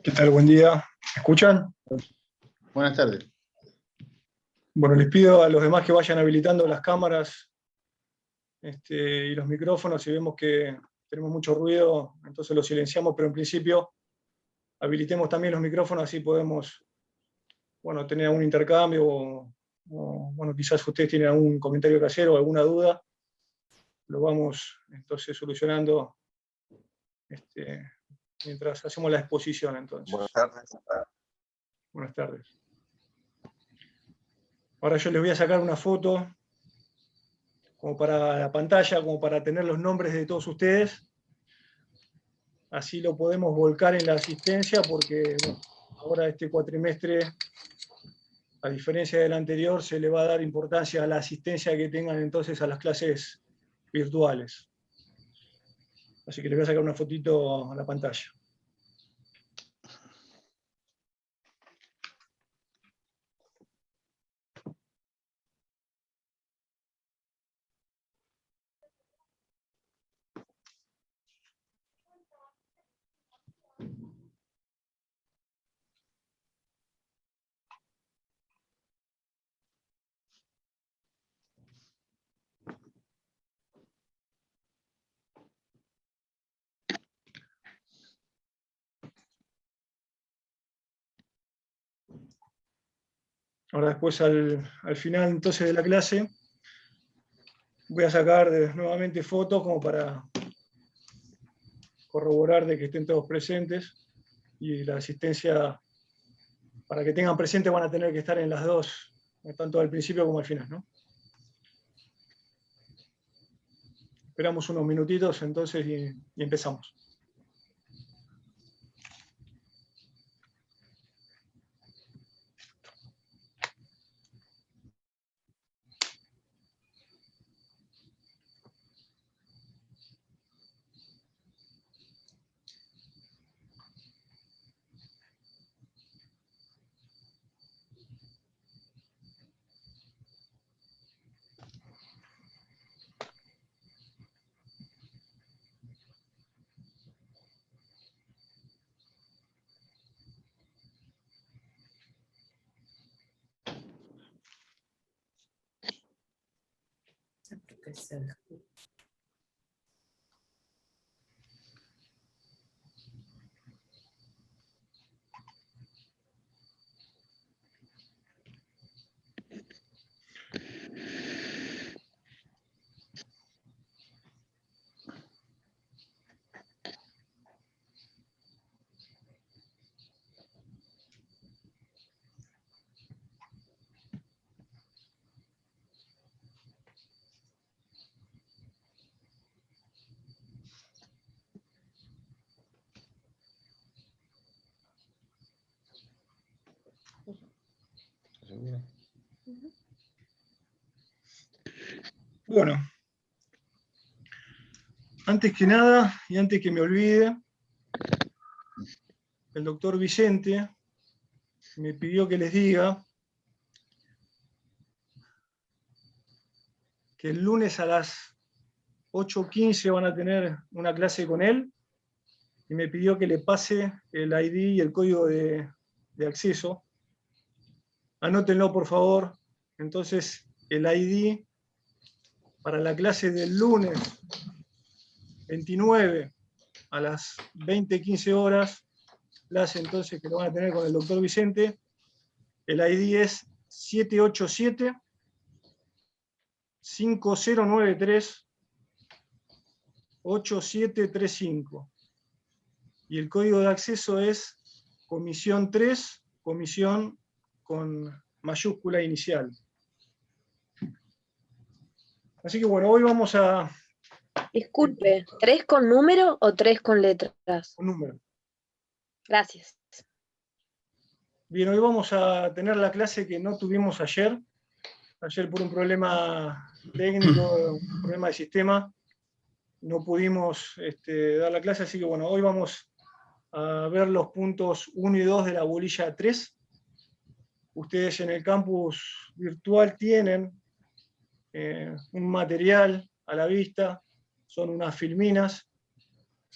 ¿Qué tal? Buen día. ¿Me escuchan? Buenas tardes. Bueno, les pido a los demás que vayan habilitando las cámaras y los micrófonos. Si vemos que tenemos mucho ruido, entonces lo silenciamos, pero en principio habilitemos también los micrófonos, así podemos tener algún intercambio o quizás ustedes tienen algún comentario que hacer o alguna duda. Lo vamos entonces solucionando mientras hacemos la exposición. Entonces. Buenas tardes. Buenas tardes. Ahora yo les voy a sacar una foto como para la pantalla, como para tener los nombres de todos ustedes. Así lo podemos volcar en la asistencia porque ahora este cuatrimestre, a diferencia del anterior, se le va a dar importancia a la asistencia que tengan entonces a las clases virtuales. Así que les voy a sacar una fotito a la pantalla. Ahora después al final entonces de la clase voy a sacar nuevamente fotos como para corroborar de que estén todos presentes, y la asistencia, para que tengan presente, van a tener que estar en las dos, tanto al principio como al final, ¿no? Esperamos unos minutitos entonces y empezamos. ¿Seguro? Bueno, antes que nada, y antes que me olvide, el doctor Vicente me pidió que les diga que el lunes a las 8:15 van a tener una clase con él, y me pidió que le pase el ID y el código de acceso. Anótenlo, por favor. Entonces, el ID para la clase del lunes 29 a las 20:15 horas, clase entonces que lo van a tener con el doctor Vicente. El ID es 787-5093-8735. Y el código de acceso es comisión 3, comisión con mayúscula inicial. Así que bueno, hoy vamos a... Disculpe, ¿3 con número o 3 con letras? Un número. Gracias. Bien, hoy vamos a tener la clase que no tuvimos ayer. Ayer por un problema técnico, un problema de sistema, no pudimos dar la clase, así que bueno, hoy vamos a ver los puntos 1 y 2 de la bolilla 3. Ustedes en el campus virtual tienen un material a la vista, son unas filminas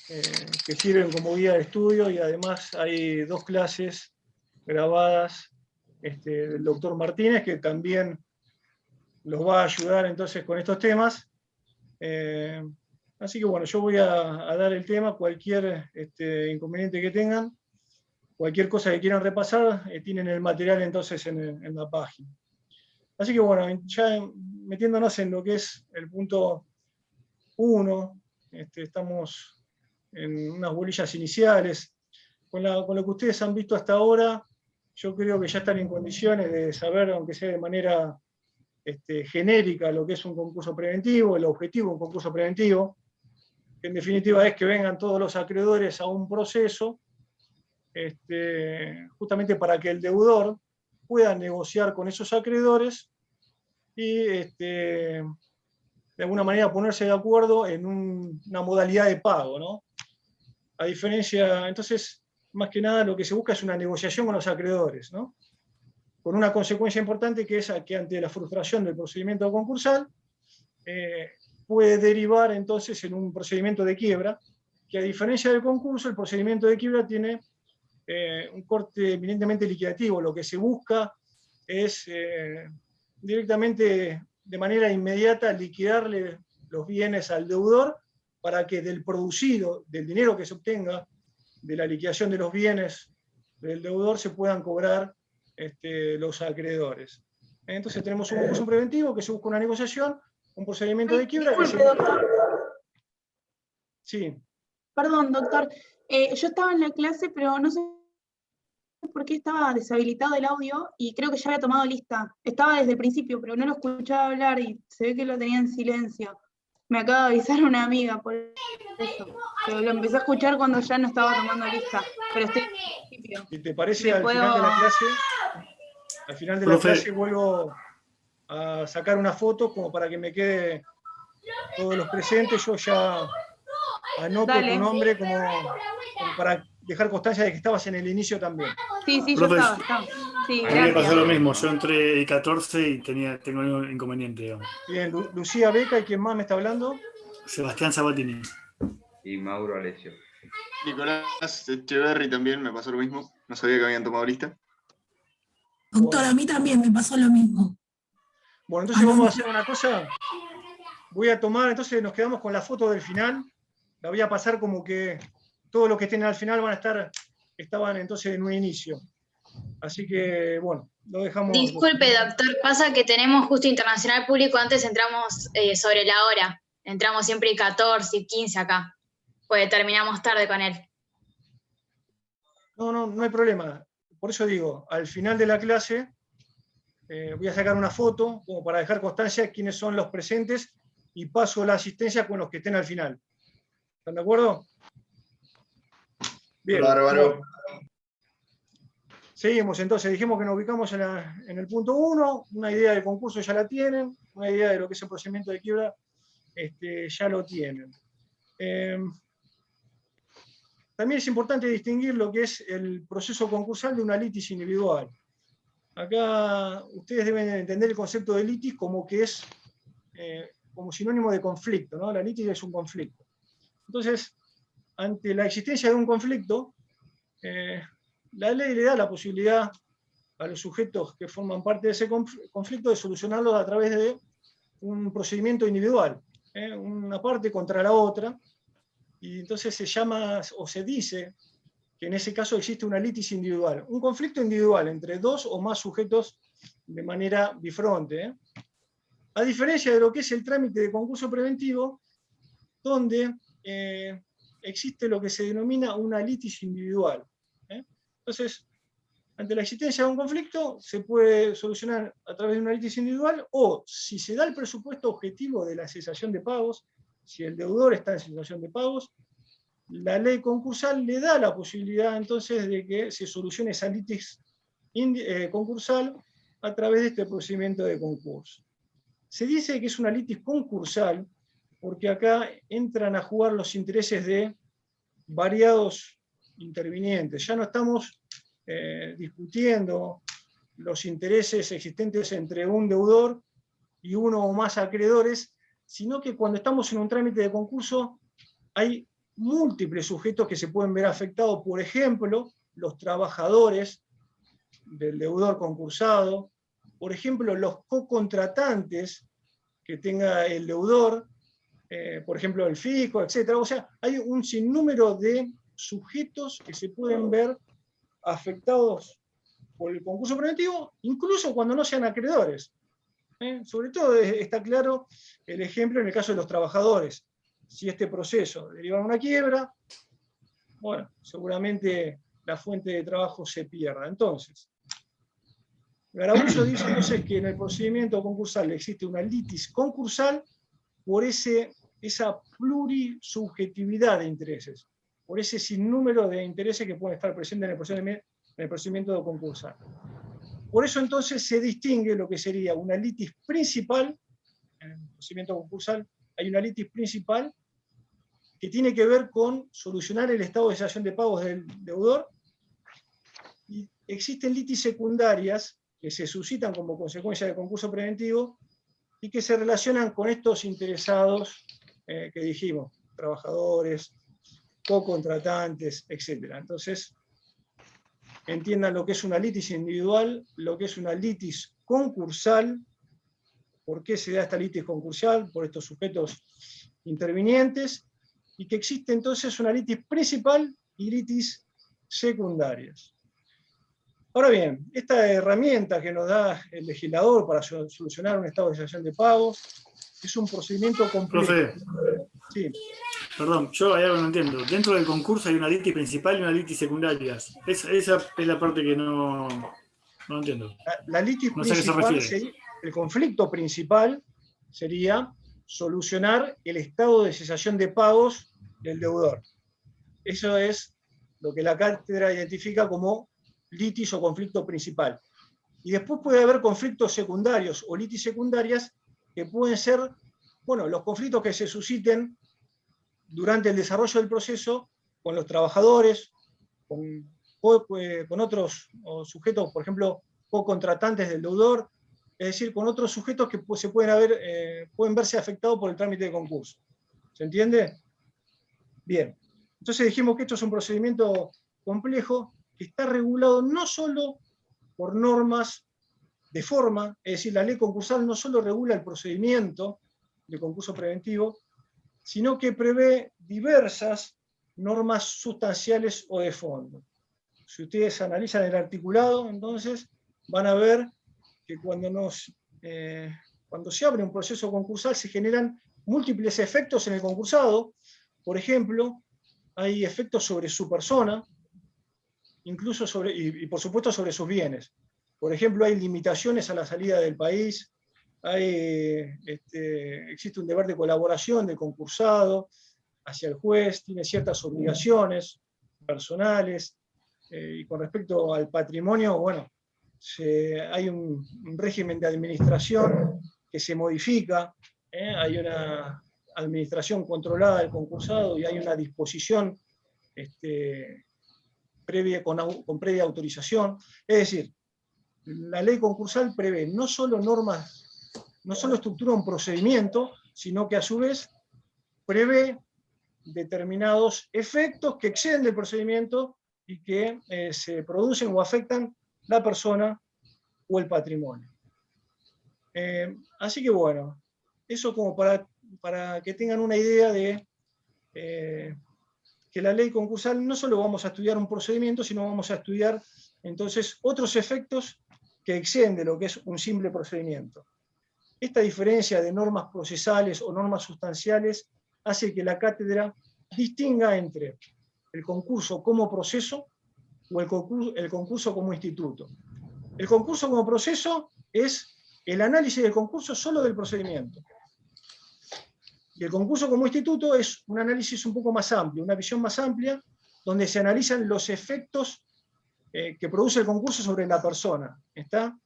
que sirven como guía de estudio, y además hay 2 clases grabadas del doctor Martínez, que también los va a ayudar entonces con estos temas. Así que bueno, yo voy a dar el tema, cualquier inconveniente que tengan, cualquier cosa que quieran repasar, tienen el material entonces en la página. Así que bueno, ya metiéndonos en lo que es el punto 1, estamos en unas bolillas iniciales. Con lo que ustedes han visto hasta ahora, yo creo que ya están en condiciones de saber, aunque sea de manera genérica, lo que es un concurso preventivo, el objetivo de un concurso preventivo, que en definitiva es que vengan todos los acreedores a un proceso, justamente para que el deudor pueda negociar con esos acreedores y de alguna manera ponerse de acuerdo en una modalidad de pago, ¿no? A diferencia, entonces, más que nada lo que se busca es una negociación con los acreedores, ¿no? Con una consecuencia importante, que es que ante la frustración del procedimiento concursal puede derivar entonces en un procedimiento de quiebra, que a diferencia del concurso, el procedimiento de quiebra tiene un corte eminentemente liquidativo. Lo que se busca es directamente, de manera inmediata, liquidarle los bienes al deudor, para que del producido, del dinero que se obtenga de la liquidación de los bienes del deudor, se puedan cobrar los acreedores. Entonces tenemos un concurso preventivo que se busca una negociación, un procedimiento de quiebra. Disculpe, doctor. Sí. Perdón, doctor. Yo estaba en la clase, pero no sé por qué estaba deshabilitado el audio y creo que ya había tomado lista. Estaba desde el principio, pero no lo escuchaba hablar y se ve que lo tenía en silencio. Me acaba de avisar una amiga por eso. Pero lo empecé a escuchar cuando ya no estaba tomando lista. Pero estoy en el principio. Si te parece, al final de la clase vuelvo a sacar una foto como para que me quede todos los presentes. Yo ya anoto tu nombre como para dejar constancia de que estabas en el inicio también. Sí, yo Profe, estaba. Sí, a mí me pasó gracias. lo mismo, yo entré el 14 y tengo un inconveniente, digamos. Bien, Lucía Beca, ¿y quién más me está hablando? Sebastián Sabatini. Y Mauro Alessio. Nicolás Echeverry también me pasó lo mismo. No sabía que habían tomado lista. Doctor, a mí también me pasó lo mismo. Bueno, entonces vamos a hacer una cosa. Voy a tomar, entonces nos quedamos con la foto del final. La voy a pasar como que todos los que estén al final estaban entonces en un inicio. Así que, bueno, lo dejamos. Disculpe, doctor, pasa que tenemos justo internacional público, antes entramos sobre la hora. Entramos siempre 14 y 15 acá, pues terminamos tarde con él. No hay problema. Por eso digo, al final de la clase voy a sacar una foto como para dejar constancia de quiénes son los presentes y paso la asistencia con los que estén al final. ¿Están de acuerdo? Bien. Bárbaro. Seguimos, entonces dijimos que nos ubicamos en el punto 1, una idea del concurso ya la tienen, una idea de lo que es el procedimiento de quiebra ya lo tienen. También es importante distinguir lo que es el proceso concursal de una litis individual. Acá ustedes deben entender el concepto de litis como que es como sinónimo de conflicto, ¿no? La litis es un conflicto. Entonces, ante la existencia de un conflicto, la ley le da la posibilidad a los sujetos que forman parte de ese conflicto de solucionarlo a través de un procedimiento individual, una parte contra la otra, y entonces se llama o se dice que en ese caso existe una litis individual, un conflicto individual entre dos o más sujetos de manera bifronte. A diferencia de lo que es el trámite de concurso preventivo, donde existe lo que se denomina una litis individual. Entonces, ante la existencia de un conflicto, se puede solucionar a través de una litis individual, o si se da el presupuesto objetivo de la cesación de pagos, si el deudor está en cesación de pagos, la ley concursal le da la posibilidad entonces de que se solucione esa litis concursal a través de este procedimiento de concurso. Se dice que es una litis concursal porque acá entran a jugar los intereses de variados intervinientes. Ya no estamos discutiendo los intereses existentes entre un deudor y uno o más acreedores, sino que cuando estamos en un trámite de concurso hay múltiples sujetos que se pueden ver afectados, por ejemplo, los trabajadores del deudor concursado, por ejemplo, los cocontratantes que tenga el deudor, por ejemplo, el fisco, etc. O sea, hay un sinnúmero de sujetos que se pueden ver afectados por el concurso preventivo, incluso cuando no sean acreedores. Sobre todo está claro el ejemplo en el caso de los trabajadores. Si este proceso deriva en una quiebra, bueno, seguramente la fuente de trabajo se pierda. Entonces, Garabullo dice entonces que en el procedimiento concursal existe una litis concursal por esa plurisubjetividad de intereses, por ese sinnúmero de intereses que pueden estar presentes en el procedimiento concursal. Por eso entonces se distingue lo que sería una litis principal. En el procedimiento concursal hay una litis principal que tiene que ver con solucionar el estado de cesación de pagos del deudor, y existen litis secundarias que se suscitan como consecuencia del concurso preventivo y que se relacionan con estos interesados que dijimos, trabajadores, cocontratantes, etc. Entonces, entiendan lo que es una litis individual, lo que es una litis concursal, por qué se da esta litis concursal, por estos sujetos intervinientes, y que existe entonces una litis principal y litis secundarias. Ahora bien, esta herramienta que nos da el legislador para solucionar un estado de exención de pagos es un procedimiento complejo. Profe, Sí. perdón, yo hay algo que no entiendo. Dentro del concurso hay una litis principal y una litis secundarias. Esa es la parte que no entiendo. La litis No sé a qué se principal, refiere. el conflicto principal sería solucionar el estado de cesación de pagos del deudor. Eso es lo que la cátedra identifica como litis o conflicto principal. Y después puede haber conflictos secundarios o litis secundarias que pueden ser, bueno, los conflictos que se susciten durante el desarrollo del proceso con los trabajadores, con otros sujetos, por ejemplo, co-contratantes del deudor, es decir, con otros sujetos que pueden verse afectados por el trámite de concurso. ¿Se entiende? Bien. Entonces dijimos que esto es un procedimiento complejo que está regulado no solo por normas de forma, es decir, la ley concursal no solo regula el procedimiento de concurso preventivo, sino que prevé diversas normas sustanciales o de fondo. Si ustedes analizan el articulado, entonces van a ver que cuando se abre un proceso concursal se generan múltiples efectos en el concursado. Por ejemplo, hay efectos sobre su persona, incluso y por supuesto sobre sus bienes. Por ejemplo, hay limitaciones a la salida del país, existe un deber de colaboración del concursado hacia el juez, tiene ciertas obligaciones personales, y con respecto al patrimonio, bueno, hay un régimen de administración que se modifica, hay una administración controlada del concursado y hay una disposición con previa autorización. Es decir, la ley concursal prevé no solo normas, no solo estructura un procedimiento, sino que a su vez prevé determinados efectos que exceden del procedimiento y que se producen o afectan la persona o el patrimonio. Así que bueno, eso como para que tengan una idea de que la ley concursal no solo vamos a estudiar un procedimiento, sino vamos a estudiar entonces otros efectos que exceden de lo que es un simple procedimiento. Esta diferencia de normas procesales o normas sustanciales hace que la cátedra distinga entre el concurso como proceso o el concurso como instituto. El concurso como proceso es el análisis del concurso solo del procedimiento. Y el concurso como instituto es un análisis un poco más amplio, una visión más amplia, donde se analizan los efectos que produce el concurso sobre la persona. ¿Está?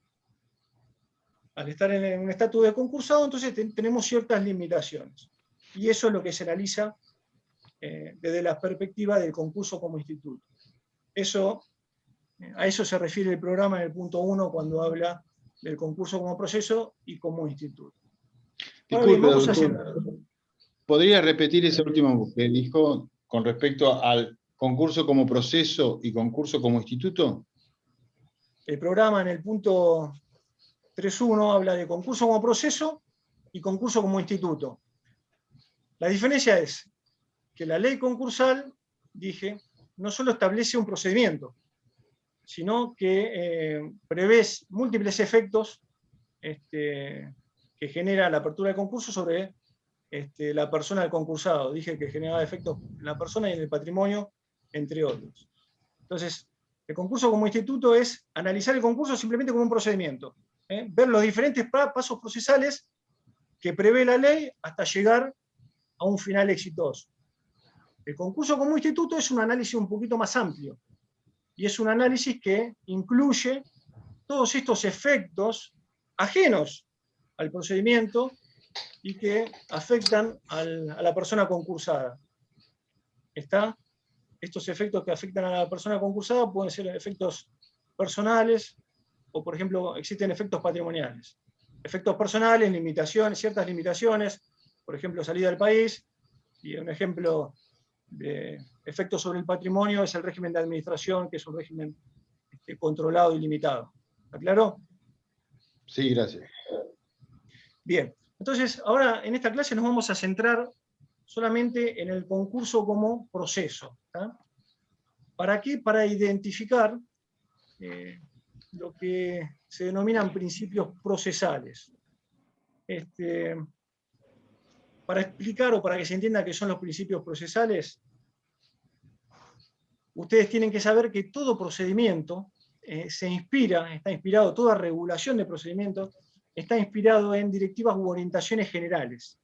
Al estar en un estatus de concursado, entonces tenemos ciertas limitaciones. Y eso es lo que se analiza desde la perspectiva del concurso como instituto. A eso se refiere el programa en el punto 1 cuando habla del concurso como proceso y como instituto. Ahora bien, Disculpe, vamos a doctor, ¿podría repetir ese último que dijo con respecto al concurso como proceso y concurso como instituto? El programa en el punto 3.1 habla de concurso como proceso y concurso como instituto. La diferencia es que la ley concursal, dije, no solo establece un procedimiento, sino que prevé múltiples efectos que genera la apertura del concurso sobre la persona del concursado. Dije que generaba efectos en la persona y en el patrimonio, entre otros. Entonces, el concurso como instituto es analizar el concurso simplemente como un procedimiento. Ver los diferentes pasos procesales que prevé la ley hasta llegar a un final exitoso. El concurso como instituto es un análisis un poquito más amplio, y es un análisis que incluye todos estos efectos ajenos al procedimiento y que afectan a la persona concursada. ¿Está? Estos efectos que afectan a la persona concursada pueden ser efectos personales, o por ejemplo, existen efectos patrimoniales. Efectos personales, limitaciones, ciertas limitaciones, por ejemplo, salida del país, y un ejemplo de efectos sobre el patrimonio es el régimen de administración, que es un régimen controlado y limitado. ¿Está claro? Sí, gracias. Bien, entonces ahora en esta clase nos vamos a centrar solamente en el concurso como proceso. ¿Tá? ¿Para qué? Para identificar lo que se denominan principios procesales. Para explicar o para que se entienda qué son los principios procesales, ustedes tienen que saber que todo procedimiento está inspirado, toda regulación de procedimientos está inspirado en directivas u orientaciones generales.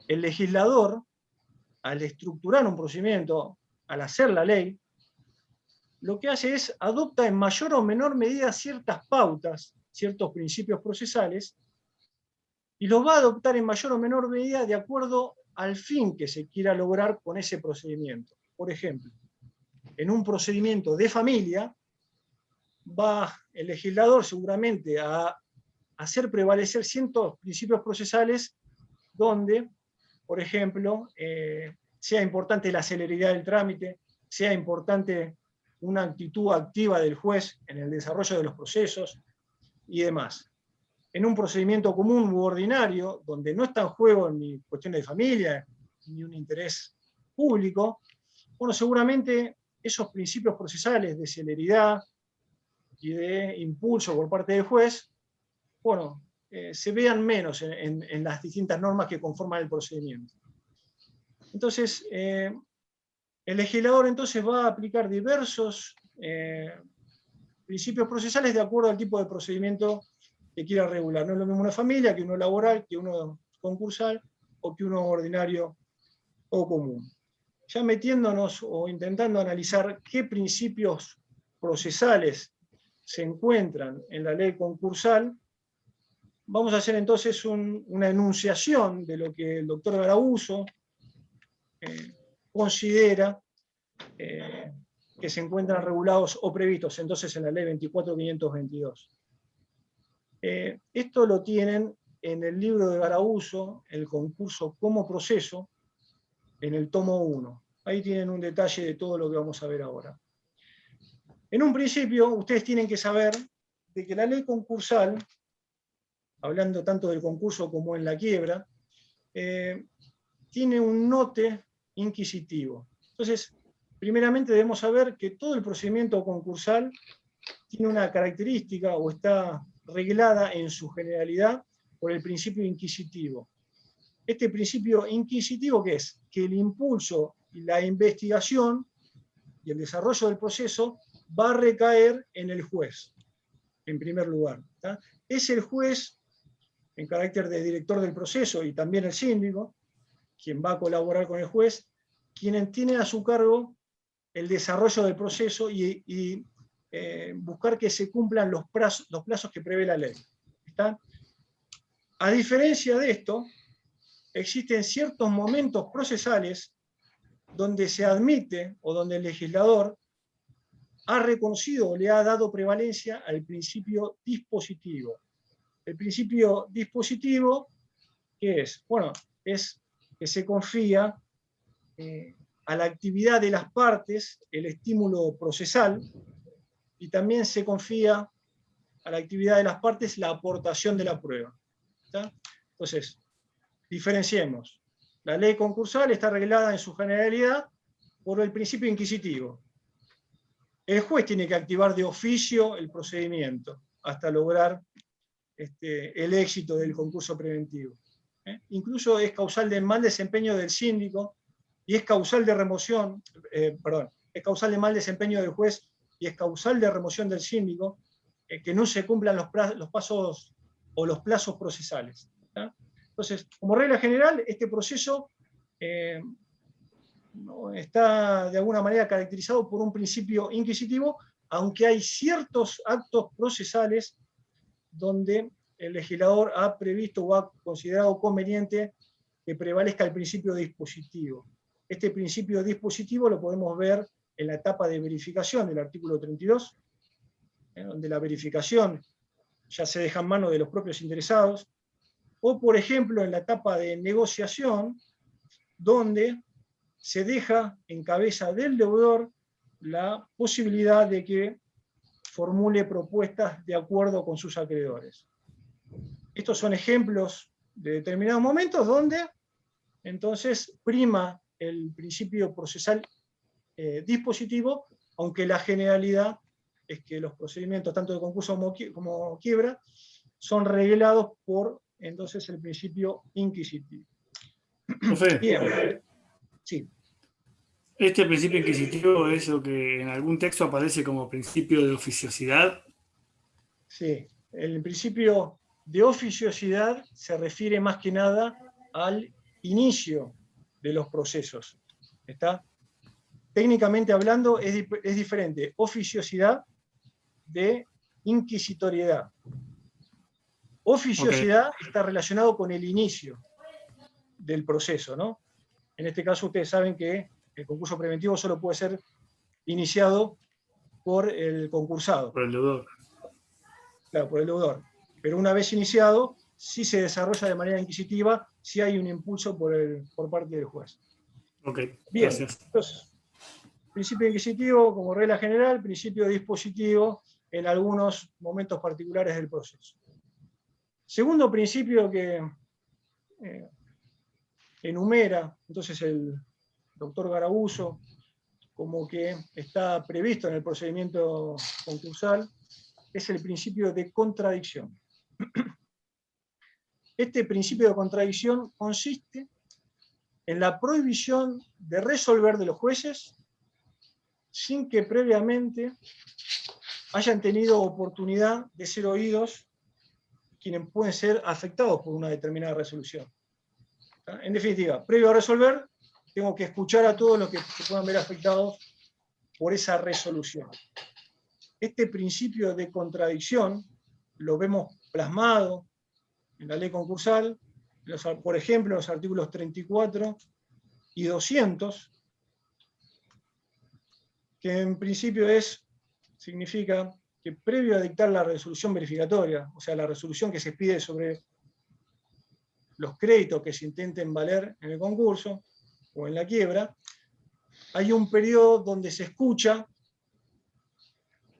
El legislador, al estructurar un procedimiento, al hacer la ley, lo que hace es adopta en mayor o menor medida ciertas pautas, ciertos principios procesales, y los va a adoptar en mayor o menor medida de acuerdo al fin que se quiera lograr con ese procedimiento. Por ejemplo, en un procedimiento de familia, va el legislador seguramente a hacer prevalecer ciertos principios procesales donde, por ejemplo, sea importante la celeridad del trámite, sea importante una actitud activa del juez en el desarrollo de los procesos y demás. En un procedimiento común u ordinario, donde no está en juego ni cuestiones de familia, ni un interés público, bueno, seguramente esos principios procesales de celeridad y de impulso por parte del juez, bueno, se vean menos en las distintas normas que conforman el procedimiento. Entonces, el legislador entonces va a aplicar diversos principios procesales de acuerdo al tipo de procedimiento que quiera regular. No es lo mismo una familia que uno laboral, que uno concursal o que uno ordinario o común. Ya metiéndonos o intentando analizar qué principios procesales se encuentran en la ley concursal, vamos a hacer entonces una enunciación de lo que el doctor Garauso considera que se encuentran regulados o previstos entonces en la ley 24.522. Esto lo tienen en el libro de Garauso, el concurso como proceso, en el tomo 1. Ahí tienen un detalle de todo lo que vamos a ver ahora. En un principio, ustedes tienen que saber de que la ley concursal, hablando tanto del concurso como en la quiebra, tiene un note inquisitivo. Entonces, primeramente debemos saber que todo el procedimiento concursal tiene una característica o está reglada en su generalidad por el principio inquisitivo. Este principio inquisitivo, ¿qué es? Que el impulso y la investigación y el desarrollo del proceso va a recaer en el juez, en primer lugar. ¿Tá? Es el juez, en carácter de director del proceso, y también el síndico, quien va a colaborar con el juez, quienes tienen a su cargo el desarrollo del proceso y buscar que se cumplan los plazos que prevé la ley. ¿Está? A diferencia de esto, existen ciertos momentos procesales donde se admite o donde el legislador ha reconocido o le ha dado prevalencia al principio dispositivo. El principio dispositivo, ¿qué es? Bueno, es que se confía a la actividad de las partes el estímulo procesal, y también se confía a la actividad de las partes la aportación de la prueba. ¿Está? Entonces, diferenciemos. La ley concursal está reglada en su generalidad por el principio inquisitivo. El juez tiene que activar de oficio el procedimiento hasta lograr el éxito del concurso preventivo. Incluso es causal del mal desempeño del síndico y es causal de remoción, es causal de mal desempeño del juez y es causal de remoción del síndico que no se cumplan los pasos o los plazos procesales. ¿Tá? Entonces, como regla general, este proceso está de alguna manera caracterizado por un principio inquisitivo, aunque hay ciertos actos procesales donde el legislador ha previsto o ha considerado conveniente que prevalezca el principio dispositivo. Este principio dispositivo lo podemos ver en la etapa de verificación del artículo 32, donde la verificación ya se deja en manos de los propios interesados, o por ejemplo en la etapa de negociación, donde se deja en cabeza del deudor la posibilidad de que formule propuestas de acuerdo con sus acreedores. Estos son ejemplos de determinados momentos donde entonces prima el principio procesal dispositivo, aunque la generalidad es que los procedimientos, tanto de concurso como quiebra, son reglados por, entonces, el principio inquisitivo. Profe, Bien. Sí. este principio inquisitivo es lo que en algún texto aparece como principio de oficiosidad. Sí, el principio de oficiosidad se refiere más que nada al inicio de los procesos. ¿Está? Técnicamente hablando es diferente oficiosidad de inquisitoriedad. Oficiosidad está relacionado con el inicio del proceso, ¿no? En este caso ustedes saben que el concurso preventivo solo puede ser iniciado por el concursado. Por el deudor. Claro, por el deudor. Pero una vez iniciado, sí se desarrolla de manera inquisitiva si hay un impulso por parte del juez. Ok, bien. Gracias. Entonces, principio inquisitivo como regla general, principio dispositivo en algunos momentos particulares del proceso. Segundo principio que enumera entonces el doctor Garauso como que está previsto en el procedimiento concursal es el principio de contradicción. Este principio de contradicción consiste en la prohibición de resolver de los jueces sin que previamente hayan tenido oportunidad de ser oídos quienes pueden ser afectados por una determinada resolución. En definitiva, previo a resolver, tengo que escuchar a todos los que se puedan ver afectados por esa resolución. Este principio de contradicción lo vemos plasmado en la ley concursal, por ejemplo, en los artículos 34 y 200, que en principio significa que previo a dictar la resolución verificatoria, o sea, la resolución que se pide sobre los créditos que se intenten valer en el concurso o en la quiebra, hay un periodo donde se escucha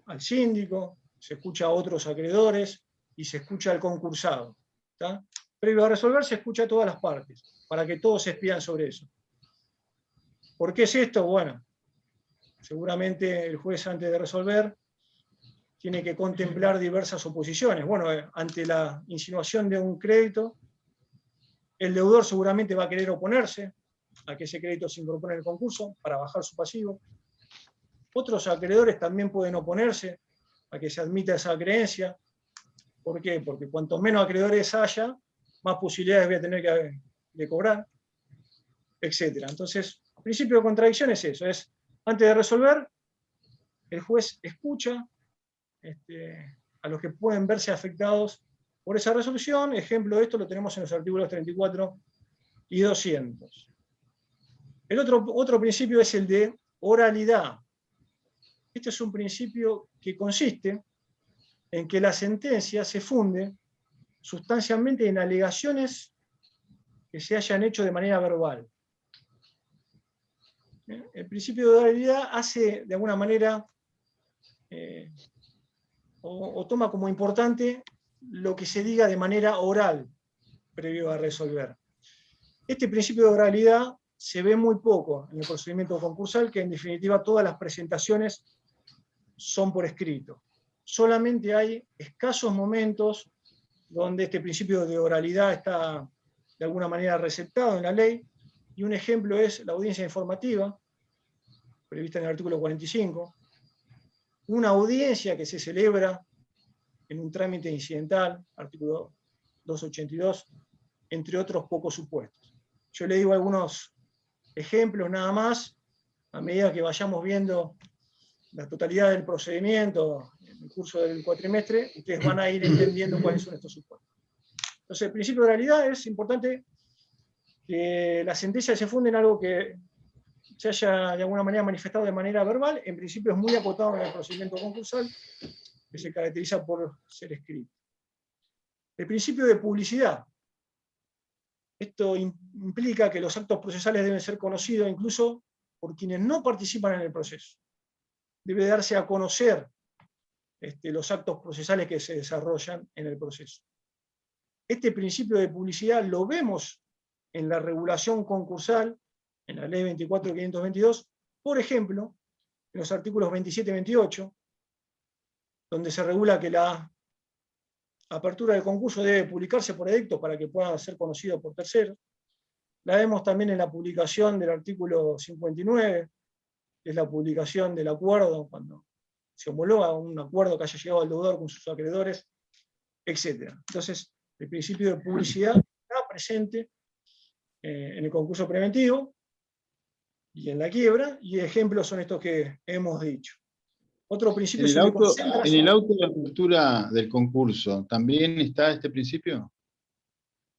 al síndico, se escucha a otros acreedores y se escucha al concursado. ¿Está? Previo a resolver se escucha a todas las partes, para que todos se expidan sobre eso. ¿Por qué es esto? Bueno, seguramente el juez antes de resolver tiene que contemplar diversas oposiciones. Bueno, ante la insinuación de un crédito, el deudor seguramente va a querer oponerse a que ese crédito se incorpore en el concurso para bajar su pasivo. Otros acreedores también pueden oponerse a que se admita esa creencia. ¿Por qué? Porque cuanto menos acreedores haya, más posibilidades voy a tener de cobrar, etc. Entonces, el principio de contradicción es eso, es antes de resolver, el juez escucha a los que pueden verse afectados por esa resolución. Ejemplo de esto lo tenemos en los artículos 34 y 200. El otro principio es el de oralidad. Este es un principio que consiste en que la sentencia se funde sustancialmente en alegaciones que se hayan hecho de manera verbal. El principio de oralidad hace, de alguna manera, o toma como importante lo que se diga de manera oral, previo a resolver. Este principio de oralidad se ve muy poco en el procedimiento concursal, que en definitiva todas las presentaciones son por escrito. Solamente hay escasos momentos donde este principio de oralidad está de alguna manera receptado en la ley, y un ejemplo es la audiencia informativa, prevista en el artículo 45, una audiencia que se celebra en un trámite incidental, artículo 282, entre otros pocos supuestos. Yo le digo algunos ejemplos nada más, a medida que vayamos viendo la totalidad del procedimiento en el curso del cuatrimestre, ustedes van a ir entendiendo cuáles son estos supuestos. Entonces, el principio de oralidad es importante que la sentencia se funde en algo que se haya de alguna manera manifestado de manera verbal. En principio es muy acotado en el procedimiento concursal, que se caracteriza por ser escrito. El principio de publicidad. Esto implica que los actos procesales deben ser conocidos incluso por quienes no participan en el proceso. Debe darse a conocer los actos procesales que se desarrollan en el proceso. Este principio de publicidad lo vemos en la regulación concursal, en la ley 24.522, por ejemplo, en los artículos 27 y 28, donde se regula que la apertura del concurso debe publicarse por edicto para que pueda ser conocido por terceros. La vemos también en la publicación del artículo 59, que es la publicación del acuerdo, cuando se homologa un acuerdo que haya llegado al deudor con sus acreedores, etc. Entonces, el principio de publicidad está presente en el concurso preventivo y en la quiebra, y ejemplos son estos que hemos dicho. Otro principio es el de En concentración. el auto de apertura del concurso, ¿también está este principio?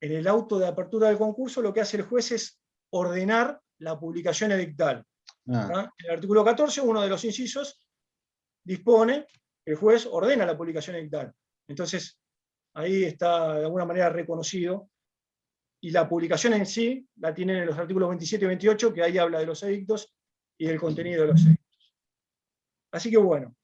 En el auto de apertura del concurso lo que hace el juez es ordenar la publicación edictal. Ah, En el artículo 14, uno de los incisos, dispone que el juez ordena la publicación edictal. Entonces, ahí está de alguna manera reconocido, y la publicación en sí la tienen en los artículos 27 y 28, que ahí habla de los edictos y del contenido de los edictos. Así que bueno,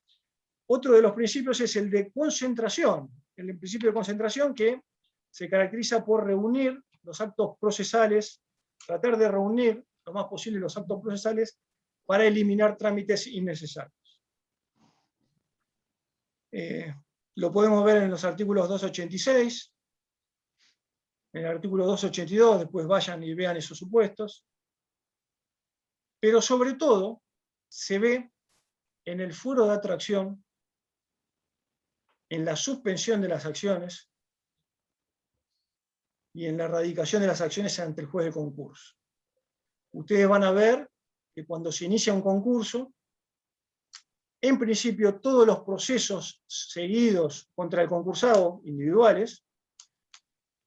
otro de los principios es el de concentración, el principio de concentración que se caracteriza por reunir los actos procesales, tratar de reunir lo más posible los actos procesales para eliminar trámites innecesarios. Lo podemos ver en los artículos 286, en el artículo 282, después vayan y vean esos supuestos, pero sobre todo se ve en el fuero de atracción, en la suspensión de las acciones y en la erradicación de las acciones ante el juez de concurso. Ustedes van a ver que cuando se inicia un concurso, en principio todos los procesos seguidos contra el concursado, individuales,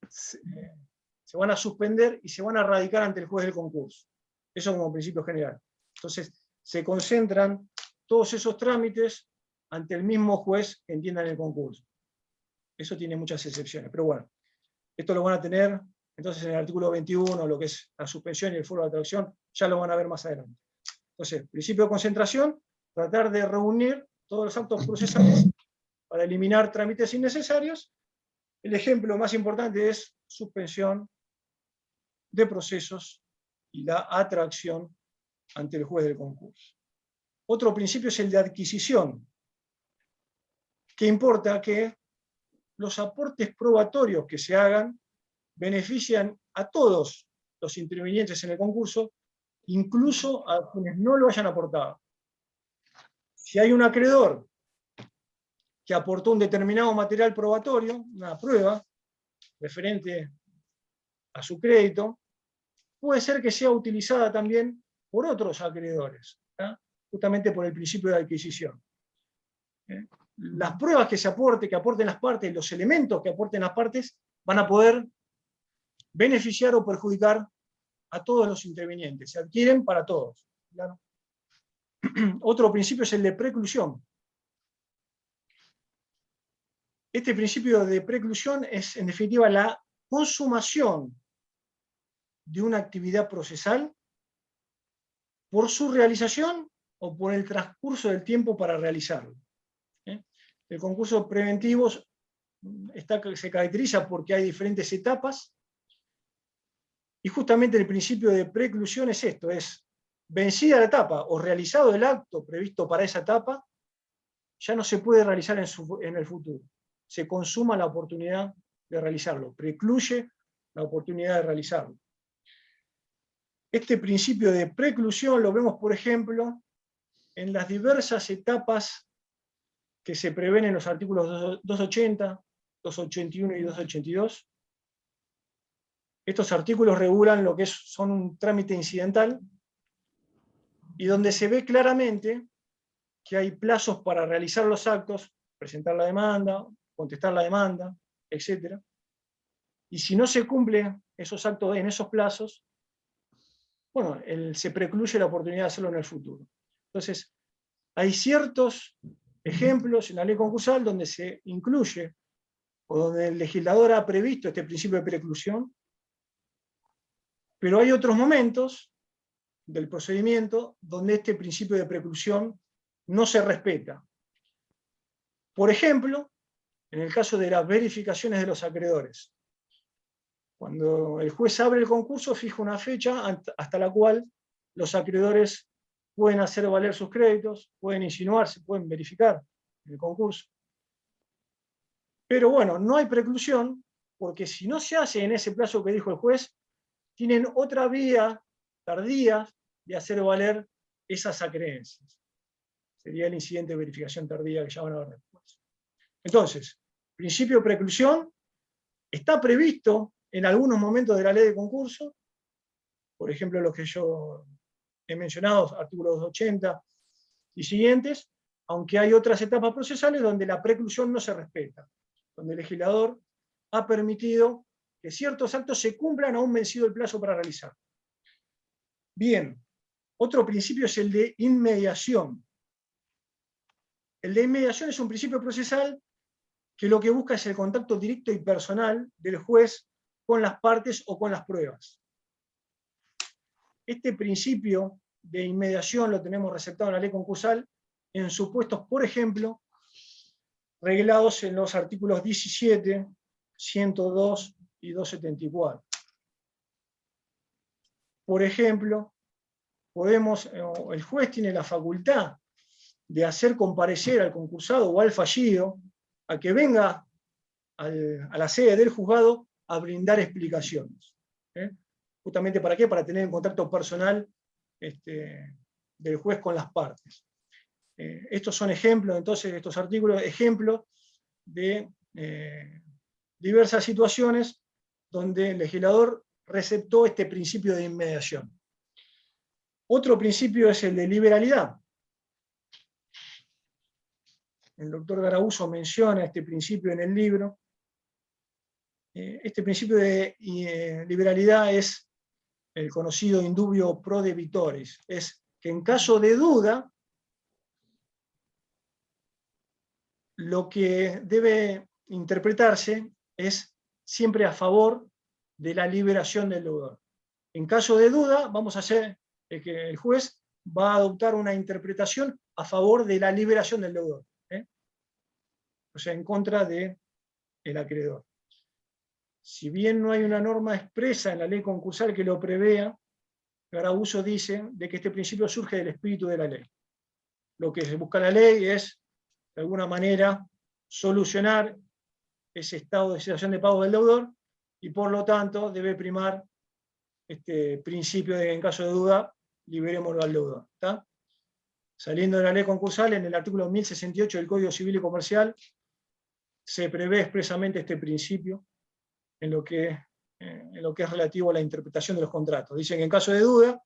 se van a suspender y se van a erradicar ante el juez del concurso. Eso como principio general. Entonces, se concentran todos esos trámites ante el mismo juez que entienda en el concurso. Eso tiene muchas excepciones, pero bueno, esto lo van a tener entonces en el artículo 21, lo que es la suspensión y el foro de atracción, ya lo van a ver más adelante. Entonces, principio de concentración, tratar de reunir todos los actos procesales para eliminar trámites innecesarios. El ejemplo más importante es suspensión de procesos y la atracción ante el juez del concurso. Otro principio es el de adquisición, que importa que los aportes probatorios que se hagan benefician a todos los intervinientes en el concurso, incluso a quienes no lo hayan aportado. Si hay un acreedor que aportó un determinado material probatorio, una prueba referente a su crédito, puede ser que sea utilizada también por otros acreedores, ¿tá? Justamente por el principio de adquisición. Las pruebas que aporten las partes, los elementos que aporten las partes, van a poder beneficiar o perjudicar a todos los intervinientes. Se adquieren para todos. ¿Claro? Otro principio es el de preclusión. Este principio de preclusión es, en definitiva, la consumación de una actividad procesal por su realización o por el transcurso del tiempo para realizarlo. El concurso preventivo se caracteriza porque hay diferentes etapas, y justamente el principio de preclusión es esto, es vencida la etapa o realizado el acto previsto para esa etapa, ya no se puede realizar en el futuro. Se consuma la oportunidad de realizarlo, precluye la oportunidad de realizarlo. Este principio de preclusión lo vemos, por ejemplo, en las diversas etapas que se prevén en los artículos 280, 281 y 282. Estos artículos regulan lo que son un trámite incidental, y donde se ve claramente que hay plazos para realizar los actos, presentar la demanda, contestar la demanda, etc. Y si no se cumplen esos actos en esos plazos, bueno, se precluye la oportunidad de hacerlo en el futuro. Entonces, hay ciertos ejemplos en la ley concursal donde se incluye, o donde el legislador ha previsto este principio de preclusión, pero hay otros momentos del procedimiento donde este principio de preclusión no se respeta. Por ejemplo, en el caso de las verificaciones de los acreedores. Cuando el juez abre el concurso, fija una fecha hasta la cual los acreedores pueden hacer valer sus créditos, pueden insinuarse, pueden verificar en el concurso. Pero bueno, no hay preclusión, porque si no se hace en ese plazo que dijo el juez, tienen otra vía tardía de hacer valer esas acreencias. Sería el incidente de verificación tardía que ya van a ver después. Entonces, principio de preclusión está previsto en algunos momentos de la ley de concurso, por ejemplo, los que yo he mencionado, artículos 280 y siguientes, aunque hay otras etapas procesales donde la preclusión no se respeta, donde el legislador ha permitido que ciertos actos se cumplan aún vencido el plazo para realizar. Bien, otro principio es el de inmediación. El de inmediación es un principio procesal que lo que busca es el contacto directo y personal del juez con las partes o con las pruebas. Este principio de inmediación lo tenemos receptado en la ley concursal en supuestos, por ejemplo, reglados en los artículos 17, 102 y 274. Por ejemplo, el juez tiene la facultad de hacer comparecer al concursado o al fallido a que venga a la sede del juzgado a brindar explicaciones. Justamente ¿para qué? Para tener un contacto personal del juez con las partes. Estos son ejemplos, entonces, estos artículos, ejemplos de diversas situaciones donde el legislador receptó este principio de inmediación. Otro principio es el de liberalidad. El doctor Garauso menciona este principio en el libro. Este principio de liberalidad es el conocido indubio pro debitoris. Es que en caso de duda, lo que debe interpretarse es siempre a favor de la liberación del deudor. En caso de duda, vamos a hacer que el juez va a adoptar una interpretación a favor de la liberación del deudor. O sea, en contra del acreedor. Si bien no hay una norma expresa en la ley concursal que lo prevea, Garauso dice de que este principio surge del espíritu de la ley. Lo que se busca en la ley es, de alguna manera, solucionar ese estado de situación de pago del deudor, y por lo tanto debe primar este principio de que en caso de duda, liberémoslo al deudor. ¿Está? Saliendo de la ley concursal, en el artículo 1068 del Código Civil y Comercial, se prevé expresamente este principio en lo que es relativo a la interpretación de los contratos. Dicen que en caso de duda,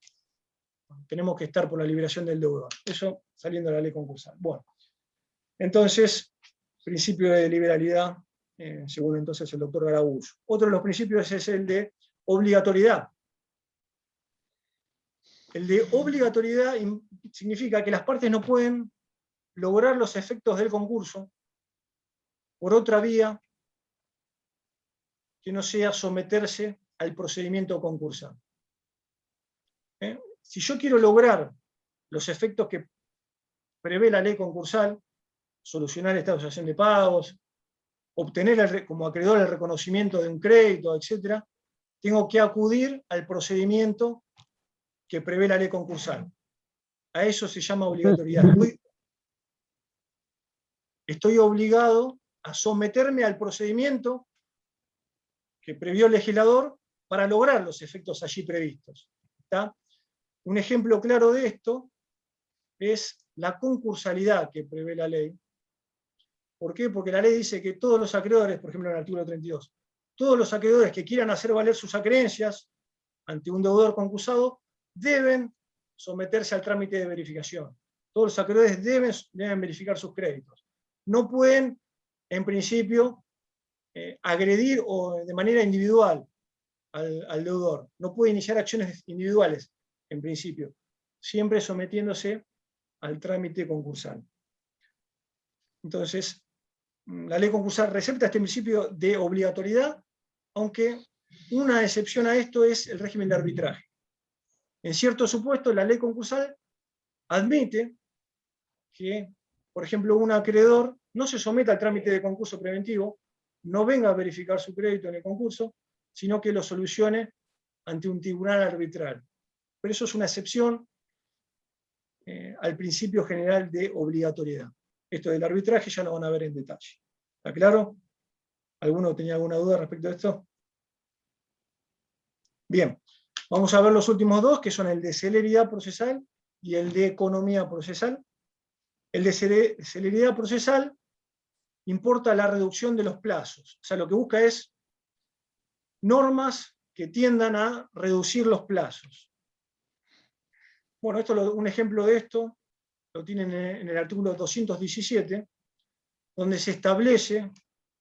tenemos que estar por la liberación del deudor. Eso saliendo de la ley concursal. Bueno, entonces, principio de liberalidad, según entonces el doctor Garauso. Otro de los principios es el de obligatoriedad. El de obligatoriedad significa que las partes no pueden lograr los efectos del concurso por otra vía que no sea someterse al procedimiento concursal. Si yo quiero lograr los efectos que prevé la ley concursal, solucionar esta asociación de pagos, obtener como acreedor el reconocimiento de un crédito, etc., tengo que acudir al procedimiento que prevé la ley concursal. A eso se llama obligatoriedad. Estoy obligado a someterme al procedimiento que previó el legislador para lograr los efectos allí previstos. ¿Está? Un ejemplo claro de esto es la concursalidad que prevé la ley. ¿Por qué? Porque la ley dice que todos los acreedores, por ejemplo en el artículo 32, todos los acreedores que quieran hacer valer sus acreencias ante un deudor concursado deben someterse al trámite de verificación. Todos los acreedores deben verificar sus créditos. No pueden, en principio, agredir o de manera individual al deudor. No puede iniciar acciones individuales, en principio, siempre sometiéndose al trámite concursal. Entonces, la ley concursal recepta este principio de obligatoriedad, aunque una excepción a esto es el régimen de arbitraje. En ciertos supuestos, la ley concursal admite que, por ejemplo, un acreedor no se someta al trámite de concurso preventivo, no venga a verificar su crédito en el concurso, sino que lo solucione ante un tribunal arbitral. Pero eso es una excepción al principio general de obligatoriedad. Esto del arbitraje ya lo van a ver en detalle. ¿Está claro? ¿Alguno tenía alguna duda respecto a esto? Bien, vamos a ver los últimos dos, que son el de celeridad procesal y el de economía procesal. El de celeridad procesal importa la reducción de los plazos. O sea, lo que busca es normas que tiendan a reducir los plazos. Bueno, un ejemplo de esto lo tienen en el artículo 217, donde se establece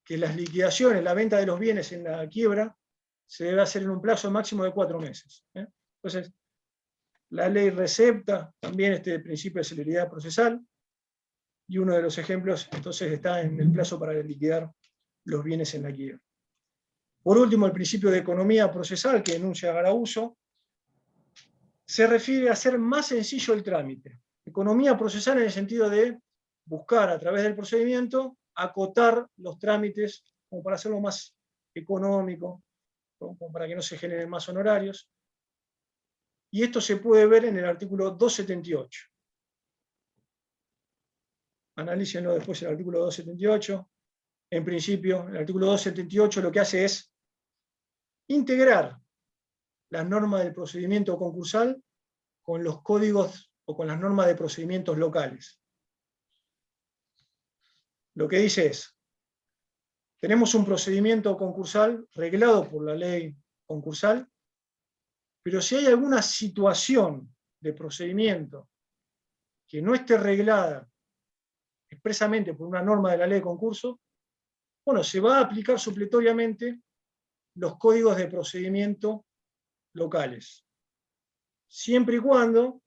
que las liquidaciones, la venta de los bienes en la quiebra, se debe hacer en un plazo máximo de 4 meses. Entonces, la ley recepta también este principio de celeridad procesal, y uno de los ejemplos, entonces, está en el plazo para liquidar los bienes en la quiebra. Por último, el principio de economía procesal que enuncia Garauso se refiere a hacer más sencillo el trámite. Economía procesal en el sentido de buscar a través del procedimiento acotar los trámites como para hacerlo más económico, como para que no se generen más honorarios. Y esto se puede ver en el artículo 278. Analícenlo después el artículo 278. En principio, el artículo 278 lo que hace es integrar las normas del procedimiento concursal con los códigos o con las normas de procedimientos locales. Lo que dice es, tenemos un procedimiento concursal reglado por la ley concursal, pero si hay alguna situación de procedimiento que no esté reglada expresamente por una norma de la ley de concurso, bueno, se va a aplicar supletoriamente los códigos de procedimiento locales, siempre y cuando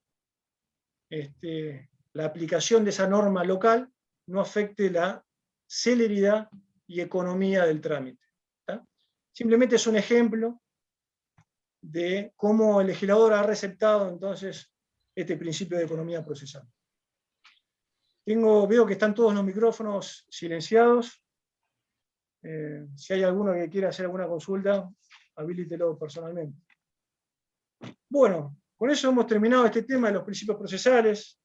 la aplicación de esa norma local no afecte la celeridad y economía del trámite. ¿Tá? Simplemente es un ejemplo de cómo el legislador ha receptado entonces este principio de economía procesal. Veo que están todos los micrófonos silenciados. Si hay alguno que quiera hacer alguna consulta, habilítelo personalmente. Bueno, con eso hemos terminado este tema de los principios procesales.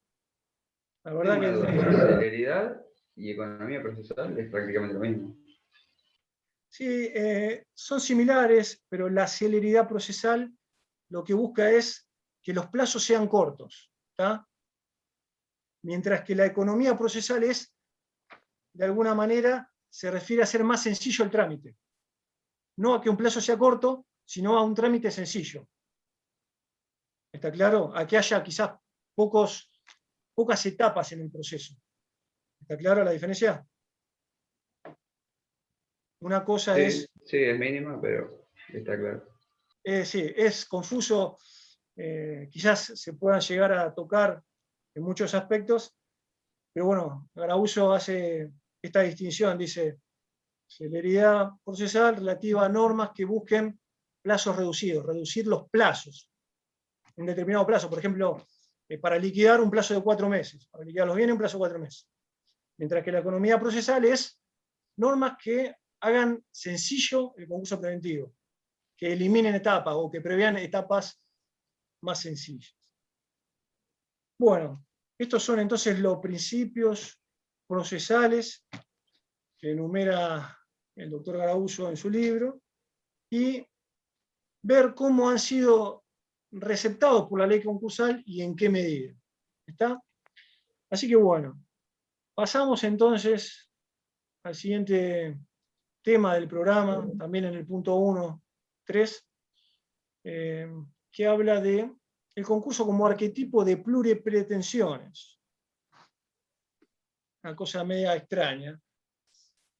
La verdad que... Celeridad y economía procesal es prácticamente lo mismo. Sí, son similares, pero la celeridad procesal lo que busca es que los plazos sean cortos, ¿tá? Mientras que la economía procesal es, de alguna manera, se refiere a hacer más sencillo el trámite. No a que un plazo sea corto, sino a un trámite sencillo. ¿Está claro? A que haya quizás pocas etapas en el proceso. ¿Está claro la diferencia? Una cosa Sí, es... sí, es mínima, pero está claro. Sí, es confuso. Quizás se puedan llegar a tocar en muchos aspectos, pero bueno, Garauso hace esta distinción, dice, celeridad procesal relativa a normas que busquen plazos reducidos, reducir los plazos, un determinado plazo, por ejemplo, para liquidar un plazo de 4 meses, para liquidar los bienes un plazo de 4 meses. Mientras que la economía procesal es normas que hagan sencillo el concurso preventivo, que eliminen etapas o que prevean etapas más sencillas. Bueno, estos son entonces los principios procesales que enumera el doctor Garauso en su libro, y ver cómo han sido receptados por la ley concursal y en qué medida. ¿Está? Así que bueno, pasamos entonces al siguiente tema del programa, también en el punto 1.3, que habla de el concurso como arquetipo de pluripretensiones. Una cosa media extraña.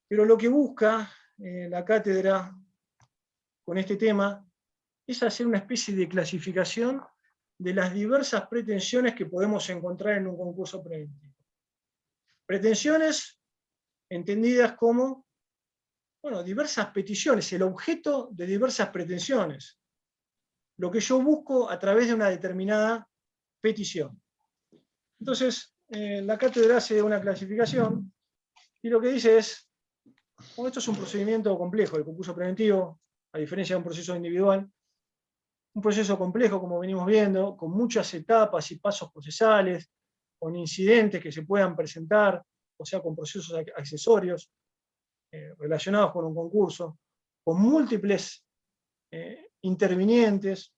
Pero lo que busca la cátedra con este tema es hacer una especie de clasificación de las diversas pretensiones que podemos encontrar en un concurso preventivo. Pretensiones entendidas como, bueno, diversas peticiones, el objeto de diversas pretensiones. Lo que yo busco a través de una determinada petición. Entonces, la cátedra hace una clasificación y lo que dice es, bueno, esto es un procedimiento complejo, el concurso preventivo, a diferencia de un proceso individual, un proceso complejo, como venimos viendo, con muchas etapas y pasos procesales, con incidentes que se puedan presentar, o sea, con procesos accesorios. relacionados con un concurso, con múltiples intervinientes,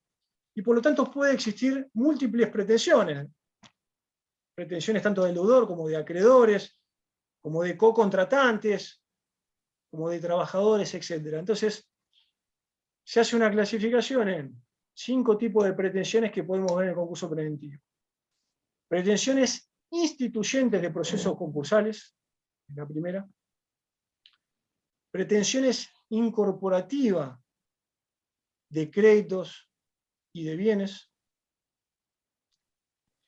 y por lo tanto puede existir múltiples pretensiones tanto del deudor como de acreedores, como de co-contratantes, como de trabajadores, etc. Entonces, se hace una clasificación en 5 tipos de pretensiones que podemos ver en el concurso preventivo. Pretensiones instituyentes de procesos concursales, la primera. Pretensiones incorporativas de créditos y de bienes.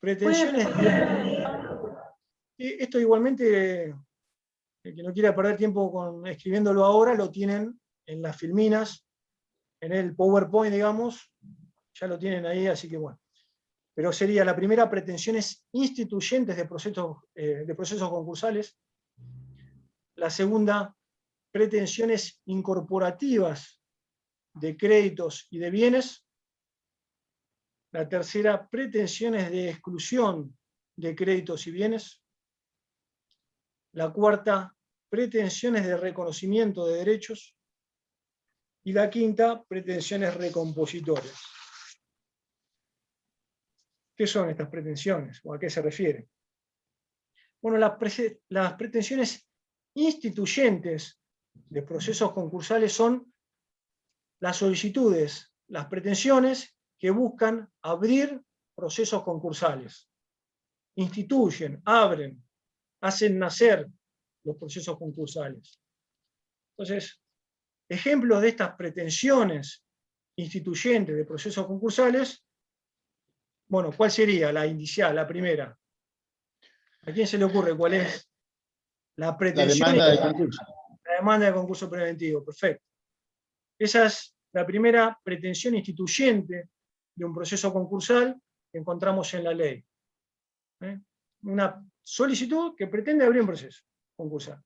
Pretensiones esto igualmente, el que no quiera perder tiempo escribiéndolo ahora, lo tienen en las filminas, en el PowerPoint, digamos, ya lo tienen ahí, así que bueno. Pero sería la primera, pretensiones instituyentes de procesos concursales. La segunda, pretensiones incorporativas de créditos y de bienes. La tercera, pretensiones de exclusión de créditos y bienes. La cuarta, pretensiones de reconocimiento de derechos. Y la quinta, pretensiones recompositorias. ¿Qué son estas pretensiones? ¿O a qué se refieren? Bueno, las pretensiones instituyentes de procesos concursales son las solicitudes, las pretensiones que buscan abrir procesos concursales. Instituyen, abren, hacen nacer los procesos concursales. Entonces, ejemplos de estas pretensiones instituyentes de procesos concursales, bueno, ¿cuál sería la inicial, la primera? ¿A quién se le ocurre cuál es la pretensión? La demanda de concurso. La demanda de concurso preventivo, perfecto. Esa es la primera pretensión instituyente de un proceso concursal que encontramos en la ley. Una solicitud que pretende abrir un proceso concursal.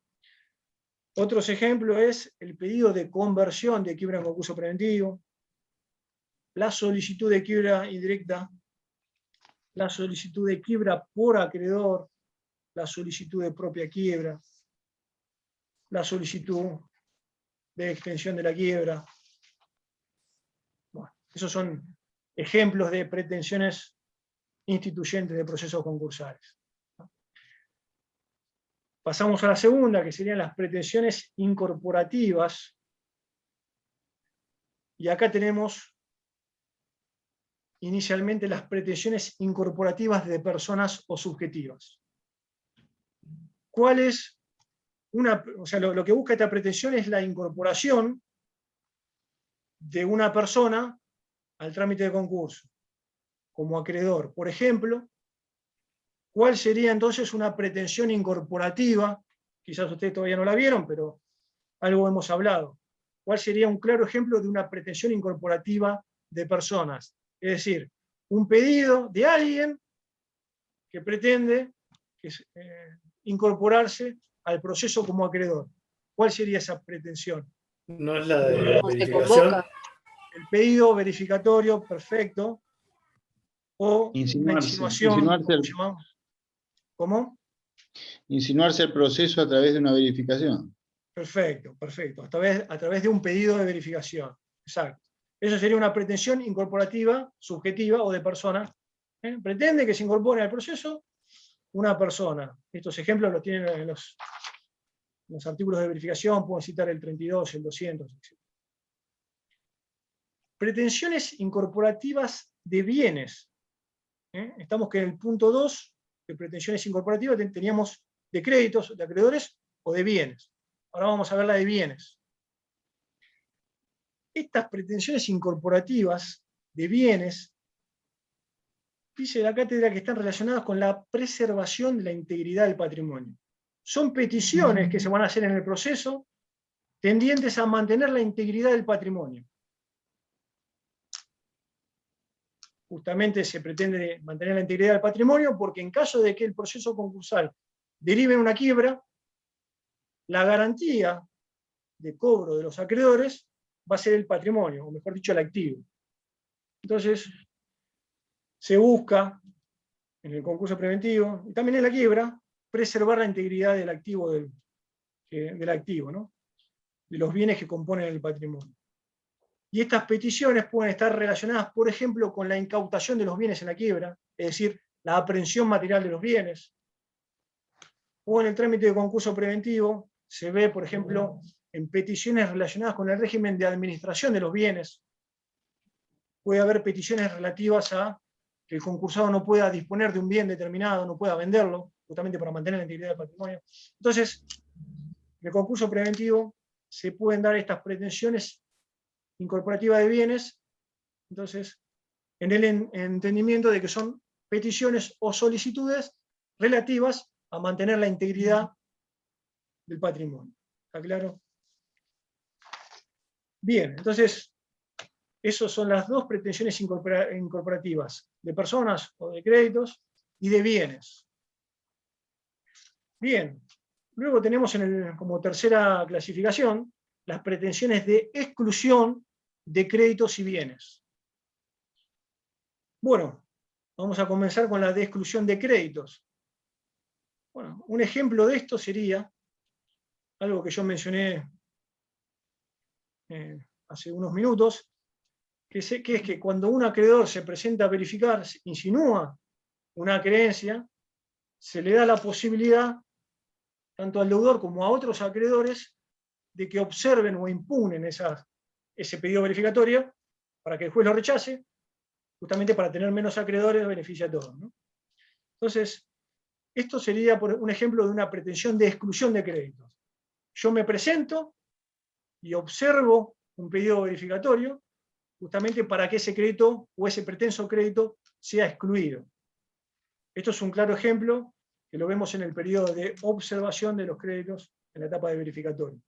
Otros ejemplos es el pedido de conversión de quiebra en concurso preventivo, la solicitud de quiebra indirecta, la solicitud de quiebra por acreedor, la solicitud de propia quiebra, la solicitud de extensión de la quiebra. Bueno, esos son ejemplos de pretensiones instituyentes de procesos concursales. Pasamos a la segunda, que serían las pretensiones incorporativas. Y acá tenemos inicialmente las pretensiones incorporativas de personas o subjetivas. ¿Cuál es lo que busca esta pretensión es la incorporación de una persona al trámite de concurso, como acreedor? Por ejemplo, ¿cuál sería entonces una pretensión incorporativa? Quizás ustedes todavía no la vieron, pero algo hemos hablado. ¿Cuál sería un claro ejemplo de una pretensión incorporativa de personas? Es decir, un pedido de alguien que pretende incorporarse al proceso como acreedor. ¿Cuál sería esa pretensión? No es la de ¿Cómo se verificación. convoca? El pedido verificatorio, perfecto, o una insinuación. ¿Cómo? Insinuarse el proceso a través de una verificación. Perfecto, perfecto. A través de un pedido de verificación. Exacto. Eso sería una pretensión incorporativa, subjetiva o de persona. Pretende que se incorpore al proceso una persona. Estos ejemplos los tienen en los artículos de verificación, puedo citar el 32, el 200, etc. Pretensiones incorporativas de bienes. Estamos que en el punto 2 de pretensiones incorporativas teníamos de créditos, de acreedores o de bienes. Ahora vamos a ver la de bienes. Estas pretensiones incorporativas de bienes, dice la cátedra que están relacionadas con la preservación de la integridad del patrimonio. Son peticiones que se van a hacer en el proceso tendientes a mantener la integridad del patrimonio. Justamente se pretende mantener la integridad del patrimonio porque en caso de que el proceso concursal derive en una quiebra, la garantía de cobro de los acreedores va a ser el patrimonio, o mejor dicho, el activo. Entonces, se busca en el concurso preventivo, y también en la quiebra, preservar la integridad del activo, ¿no? de los bienes que componen el patrimonio. Y estas peticiones pueden estar relacionadas, por ejemplo, con la incautación de los bienes en la quiebra, es decir, la aprehensión material de los bienes, o en el trámite de concurso preventivo se ve, por ejemplo, en peticiones relacionadas con el régimen de administración de los bienes. Puede haber peticiones relativas a que el concursado no pueda disponer de un bien determinado, no pueda venderlo, justamente para mantener la integridad del patrimonio. Entonces, en el concurso preventivo se pueden dar estas pretensiones incorporativas de bienes, entonces, en el entendimiento de que son peticiones o solicitudes relativas a mantener la integridad del patrimonio. ¿Está claro? Bien, entonces, esas son las dos pretensiones incorporativas, de personas o de créditos, y de bienes. Bien, luego tenemos como tercera clasificación las pretensiones de exclusión de créditos y bienes. Bueno, vamos a comenzar con la de exclusión de créditos. Bueno, un ejemplo de esto sería algo que yo mencioné hace unos minutos, que es que cuando un acreedor se presenta a verificar, insinúa una creencia, se le da la posibilidad, tanto al deudor como a otros acreedores, de que observen o impugnen ese pedido verificatorio para que el juez lo rechace, justamente para tener menos acreedores, beneficia a todos, ¿no? Entonces, esto sería un ejemplo de una pretensión de exclusión de créditos. Yo me presento y observo un pedido verificatorio justamente para que ese crédito o ese pretenso crédito sea excluido. Esto es un claro ejemplo que lo vemos en el periodo de observación de los créditos en la etapa de verificatorio.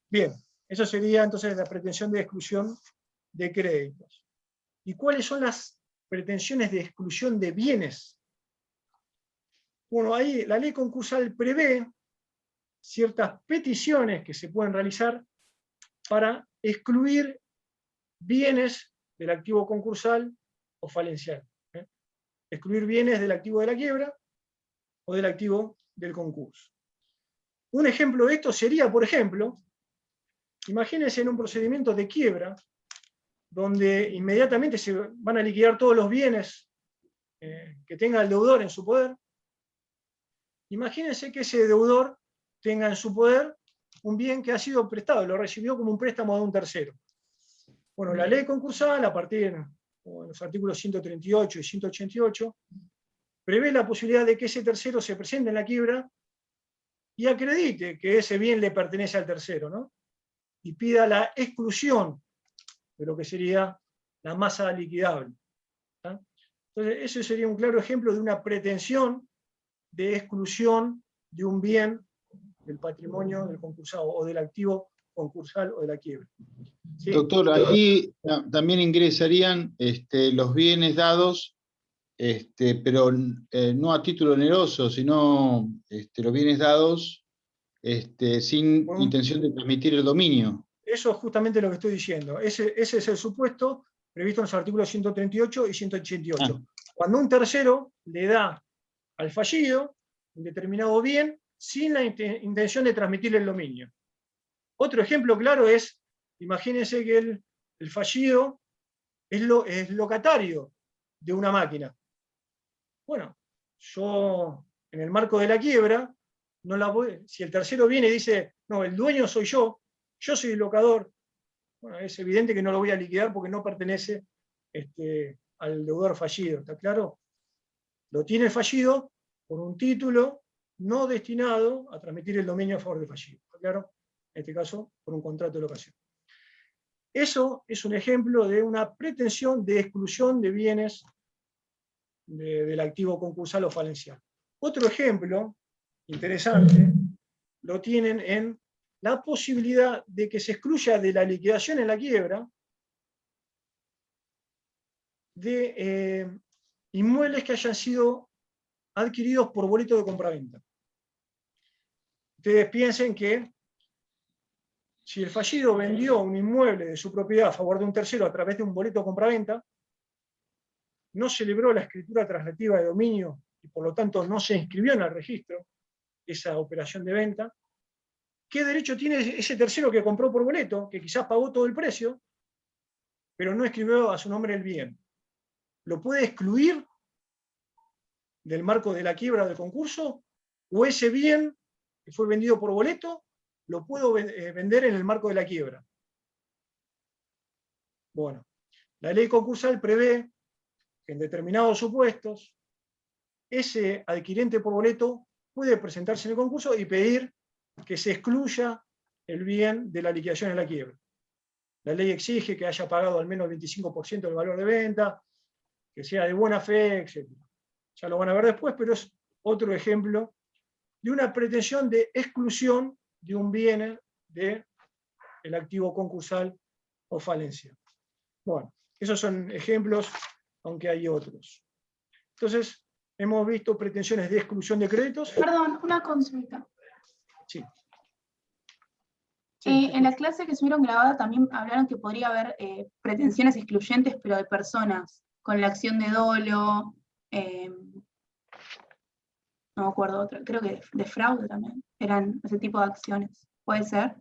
Bien, eso sería entonces la pretensión de exclusión de créditos. ¿Y cuáles son las pretensiones de exclusión de bienes? Bueno, ahí la ley concursal prevé ciertas peticiones que se pueden realizar para excluir bienes del activo concursal o falencial. Excluir bienes del activo de la quiebra o del activo del concurso. Un ejemplo de esto sería, por ejemplo, imagínense en un procedimiento de quiebra donde inmediatamente se van a liquidar todos los bienes que tenga el deudor en su poder. Imagínense que ese deudor tenga en su poder un bien que ha sido prestado, lo recibió como un préstamo de un tercero. Bueno, la ley concursal, a partir de los artículos 138 y 188, prevé la posibilidad de que ese tercero se presente en la quiebra y acredite que ese bien le pertenece al tercero, ¿no? Y pida la exclusión de lo que sería la masa liquidable. ¿Tá? Entonces, ese sería un claro ejemplo de una pretensión de exclusión de un bien del patrimonio del concursado o del activo concursal o de la quiebra. ¿Sí? Doctor, aquí también ingresarían los bienes dados, pero no a título oneroso, sino los bienes dados sin intención de transmitir el dominio. Eso es justamente lo que estoy diciendo. Ese es el supuesto previsto en los artículos 138 y 188. Cuando un tercero le da al fallido un determinado bien sin la intención de transmitirle el dominio. Otro ejemplo claro es, imagínense que el fallido es locatario de una máquina. Bueno, yo en el marco de la quiebra, si el tercero viene y dice, no, el dueño soy yo soy el locador, bueno, es evidente que no lo voy a liquidar porque no pertenece al deudor fallido, ¿está claro? Lo tiene el fallido por un título no destinado a transmitir el dominio a favor del fallido, ¿está claro? En este caso, por un contrato de locación. Eso es un ejemplo de una pretensión de exclusión de bienes del activo concursal o falencial. Otro ejemplo interesante lo tienen en la posibilidad de que se excluya de la liquidación en la quiebra de inmuebles que hayan sido adquiridos por boleto de compraventa. Ustedes piensen que si el fallido vendió un inmueble de su propiedad a favor de un tercero a través de un boleto de compraventa, no celebró la escritura traslativa de dominio y por lo tanto no se inscribió en el registro esa operación de venta, ¿qué derecho tiene ese tercero que compró por boleto, que quizás pagó todo el precio, pero no escribió a su nombre el bien? ¿Lo puede excluir del marco de la quiebra o del concurso? ¿O ese bien que fue vendido por boleto lo puedo vender en el marco de la quiebra? Bueno, la ley concursal prevé que en determinados supuestos ese adquirente por boleto puede presentarse en el concurso y pedir que se excluya el bien de la liquidación en la quiebra. La ley exige que haya pagado al menos el 25% del valor de venta, que sea de buena fe, etc. Ya lo van a ver después, pero es otro ejemplo de una pretensión de exclusión de un bien del activo concursal o falencia. Bueno, esos son ejemplos, aunque hay otros. Entonces, hemos visto pretensiones de exclusión de créditos. Perdón, una consulta. Sí. En la clase que subieron grabada también hablaron que podría haber pretensiones excluyentes, pero de personas, con la acción de dolo, no me acuerdo otra, creo que de fraude también, eran ese tipo de acciones. ¿Puede ser?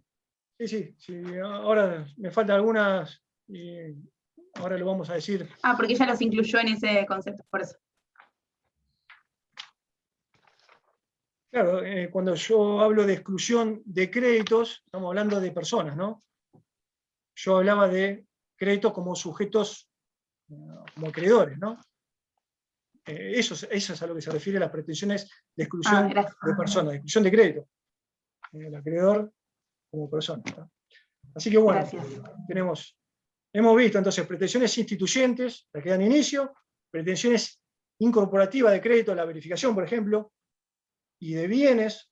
Sí. Ahora me faltan algunas y ahora lo vamos a decir. Ah, porque ella los incluyó en ese concepto, por eso. Claro, cuando yo hablo de exclusión de créditos, estamos hablando de personas, ¿no? Yo hablaba de créditos como sujetos, como acreedores, ¿no? Eso es a lo que se refiere las pretensiones de exclusión de personas, de exclusión de crédito. El acreedor como persona, ¿no? Así que bueno, hemos visto entonces pretensiones instituyentes, las que dan inicio, pretensiones incorporativas de crédito, la verificación, por ejemplo, y de bienes,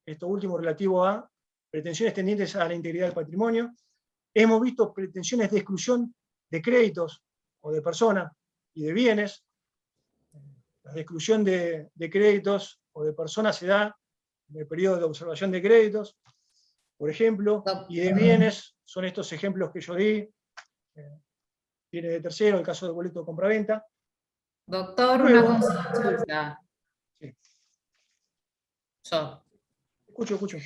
esto último relativo a pretensiones tendientes a la integridad del patrimonio. Hemos visto pretensiones de exclusión de créditos o de personas y de bienes. La de exclusión de créditos o de personas se da en el periodo de observación de créditos, por ejemplo, y de bienes son estos ejemplos que yo di, bienes de tercero, el caso del boleto de compraventa. Doctor, Luego, una consulta. Sí. Yo. Escucho.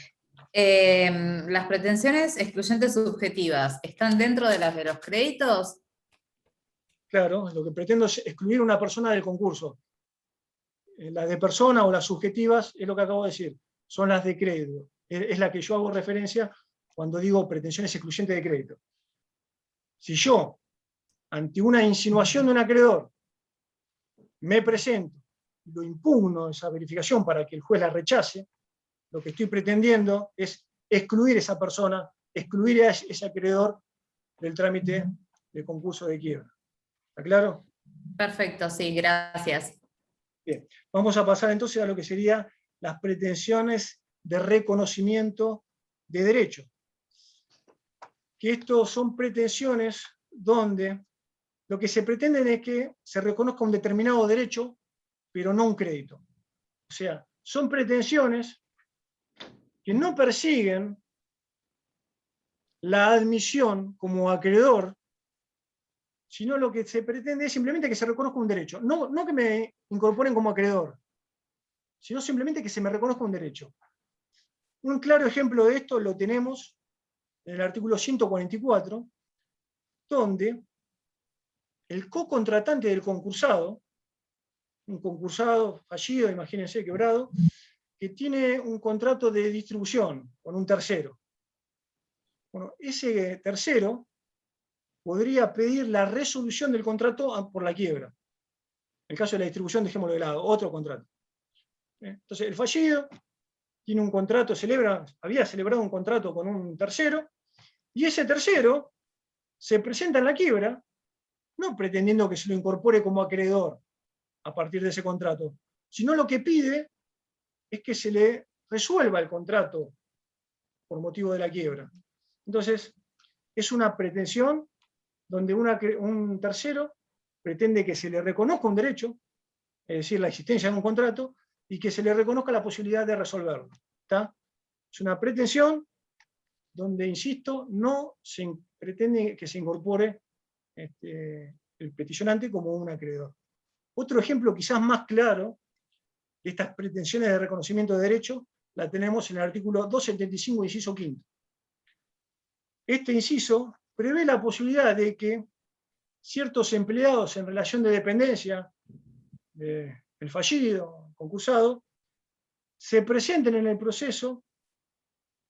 ¿Las pretensiones excluyentes subjetivas están dentro de las de los créditos? Claro, lo que pretendo es excluir a una persona del concurso. Las de persona o las subjetivas es lo que acabo de decir, son las de crédito. Es la que yo hago referencia cuando digo pretensiones excluyentes de crédito. Si yo, ante una insinuación de un acreedor, me presento, lo impugno esa verificación para que el juez la rechace, lo que estoy pretendiendo es excluir a esa persona, excluir a ese acreedor del trámite de concurso de quiebra. ¿Está claro? Perfecto, sí, gracias. Bien, vamos a pasar entonces a lo que serían las pretensiones de reconocimiento de derecho. Que estos son pretensiones donde lo que se pretende es que se reconozca un determinado derecho, pero no un crédito. O sea, son pretensiones que no persiguen la admisión como acreedor, sino lo que se pretende es simplemente que se reconozca un derecho. No que me incorporen como acreedor, sino simplemente que se me reconozca un derecho. Un claro ejemplo de esto lo tenemos en el artículo 144, donde el co-contratante del concursado, un concursado fallido, imagínense, quebrado, que tiene un contrato de distribución con un tercero. Bueno, ese tercero podría pedir la resolución del contrato por la quiebra. En el caso de la distribución, dejémoslo de lado, otro contrato. Entonces, el fallido tiene un contrato, había celebrado un contrato con un tercero, y ese tercero se presenta en la quiebra, no pretendiendo que se lo incorpore como acreedor a partir de ese contrato, sino lo que pide es que se le resuelva el contrato por motivo de la quiebra. Entonces, es una pretensión donde un tercero pretende que se le reconozca un derecho, es decir, la existencia de un contrato, y que se le reconozca la posibilidad de resolverlo. ¿Está? Es una pretensión donde, insisto, no se pretende que se incorpore el peticionante como un acreedor. Otro ejemplo quizás más claro de estas pretensiones de reconocimiento de derecho la tenemos en el artículo 275, inciso quinto. Este inciso prevé la posibilidad de que ciertos empleados en relación de dependencia del fallido, concursado, se presenten en el proceso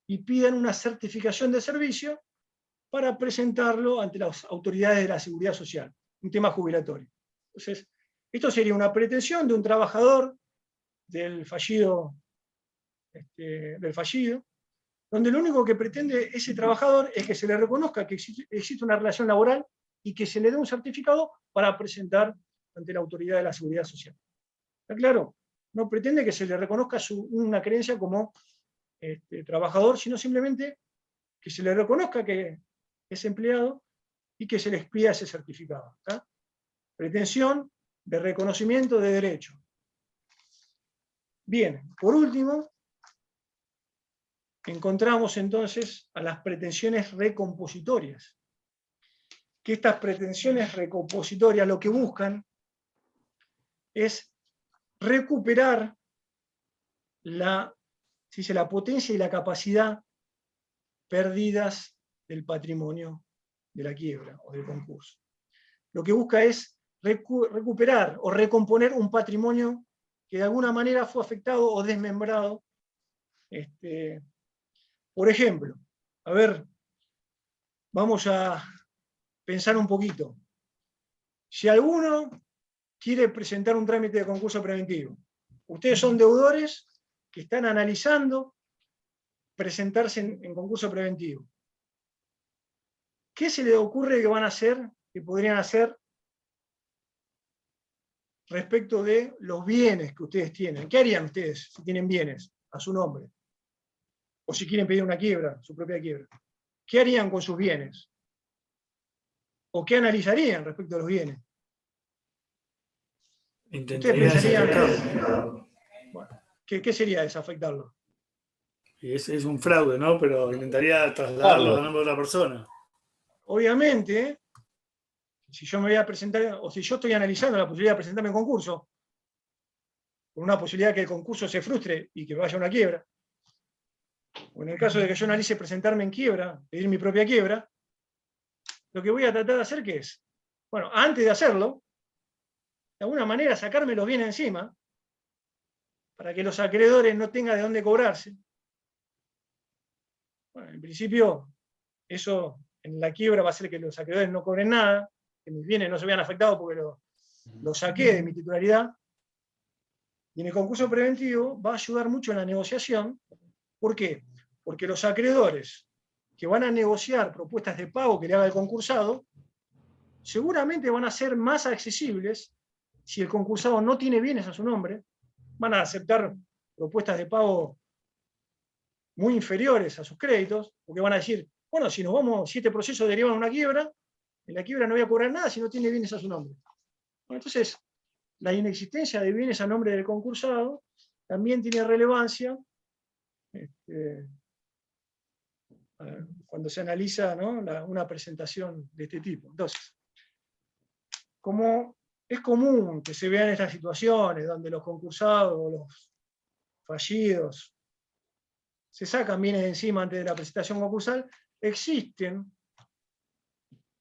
y pidan una certificación de servicio para presentarlo ante las autoridades de la Seguridad Social, un tema jubilatorio. Entonces, esto sería una pretensión de un trabajador del fallido, donde lo único que pretende ese trabajador es que se le reconozca que existe una relación laboral y que se le dé un certificado para presentar ante la autoridad de la Seguridad Social. ¿Está claro? No pretende que se le reconozca una creencia como trabajador, sino simplemente que se le reconozca que es empleado y que se le expida ese certificado. ¿Está? Pretensión de reconocimiento de derecho. Bien, por último, encontramos entonces a las pretensiones recompositorias. Que estas pretensiones recompositorias lo que buscan es recuperar la potencia y la capacidad perdidas del patrimonio de la quiebra o del concurso. Lo que busca es recuperar o recomponer un patrimonio que de alguna manera fue afectado o desmembrado. Por ejemplo, a ver, vamos a pensar un poquito. Si alguno quiere presentar un trámite de concurso preventivo, ustedes son deudores que están analizando presentarse en concurso preventivo. ¿Qué se les ocurre que van a hacer, que podrían hacer respecto de los bienes que ustedes tienen? ¿Qué harían ustedes si tienen bienes a su nombre? O si quieren pedir una quiebra, su propia quiebra. ¿Qué harían con sus bienes? ¿O qué analizarían respecto a los bienes? ¿Ustedes pensarían, bueno, ¿qué sería desafectarlo? Es un fraude, ¿no? Pero intentaría trasladarlo a nombre de otra persona. Obviamente, si yo me voy a presentar, o si yo estoy analizando la posibilidad de presentarme en concurso, con una posibilidad que el concurso se frustre y que vaya a una quiebra, o en el caso de que yo analice presentarme en quiebra, pedir mi propia quiebra, lo que voy a tratar de hacer, ¿qué es? Bueno, antes de hacerlo, de alguna manera sacarme los bienes encima, para que los acreedores no tengan de dónde cobrarse. Bueno, en principio, eso en la quiebra va a hacer que los acreedores no cobren nada, que mis bienes no se vean afectados porque los saqué de mi titularidad. Y en el concurso preventivo va a ayudar mucho en la negociación. ¿Por qué? Porque los acreedores que van a negociar propuestas de pago que le haga el concursado, seguramente van a ser más accesibles si el concursado no tiene bienes a su nombre, van a aceptar propuestas de pago muy inferiores a sus créditos, porque van a decir, bueno, si este proceso deriva en una quiebra, en la quiebra no voy a cobrar nada si no tiene bienes a su nombre. Bueno, entonces, la inexistencia de bienes a nombre del concursado también tiene relevancia cuando se analiza, ¿no?, una presentación de este tipo. Entonces, como es común que se vean estas situaciones donde los concursados o los fallidos se sacan bienes de encima antes de la presentación concursal, existen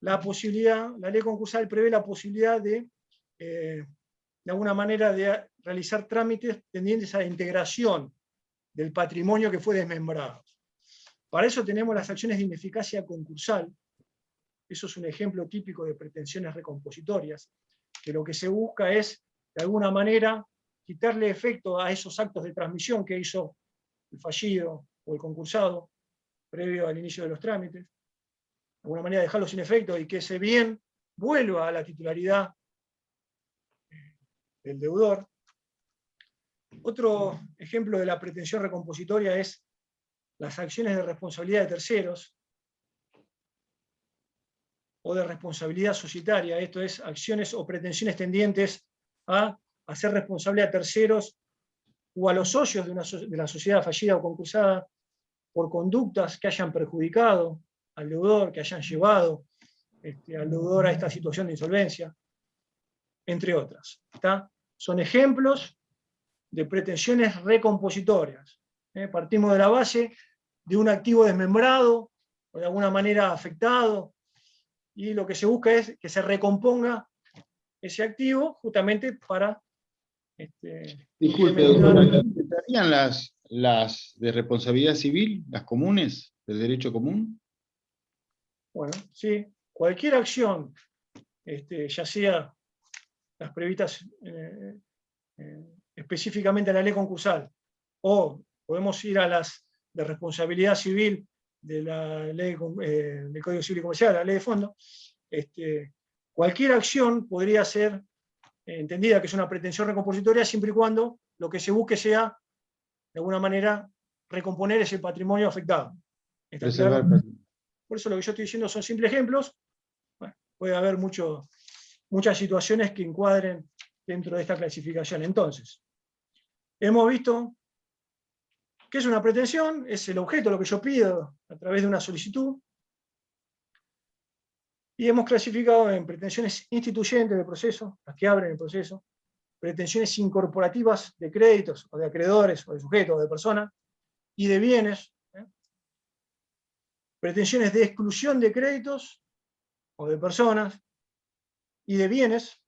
la posibilidad, la ley concursal prevé la posibilidad de alguna manera, de realizar trámites tendientes a la integración del patrimonio que fue desmembrado. Para eso tenemos las acciones de ineficacia concursal. Eso es un ejemplo típico de pretensiones recompositorias, que lo que se busca es, de alguna manera, quitarle efecto a esos actos de transmisión que hizo el fallido o el concursado previo al inicio de los trámites, de alguna manera dejarlo sin efecto y que ese bien vuelva a la titularidad del deudor. Otro ejemplo de la pretensión recompositoria es las acciones de responsabilidad de terceros o de responsabilidad societaria, esto es, acciones o pretensiones tendientes a hacer responsable a terceros o a los socios de la sociedad fallida o concursada por conductas que hayan perjudicado al deudor, que hayan llevado al deudor a esta situación de insolvencia, entre otras. ¿Está? Son ejemplos de pretensiones recompositorias. Partimos de la base de un activo desmembrado, o de alguna manera afectado, y lo que se busca es que se recomponga ese activo justamente para... Disculpe, doctora, ¿entrarían las de responsabilidad civil, las comunes, del derecho común? Bueno, sí, cualquier acción, ya sea las previstas específicamente en la ley concursal, o podemos ir a las de responsabilidad civil de la ley del Código Civil y Comercial, la ley de fondo, cualquier acción podría ser entendida que es una pretensión recompositoria siempre y cuando lo que se busque sea, de alguna manera, recomponer ese patrimonio afectado. ¿Está Preservar claro? patrimonio. Por eso lo que yo estoy diciendo son simples ejemplos. Bueno, puede haber muchas situaciones que encuadren dentro de esta clasificación. Entonces, hemos visto que es una pretensión, es el objeto, lo que yo pido a través de una solicitud, y hemos clasificado en pretensiones instituyentes del proceso, las que abren el proceso, pretensiones incorporativas de créditos, o de acreedores, o de sujetos, o de personas, y de bienes, pretensiones de exclusión de créditos, o de personas, y de bienes,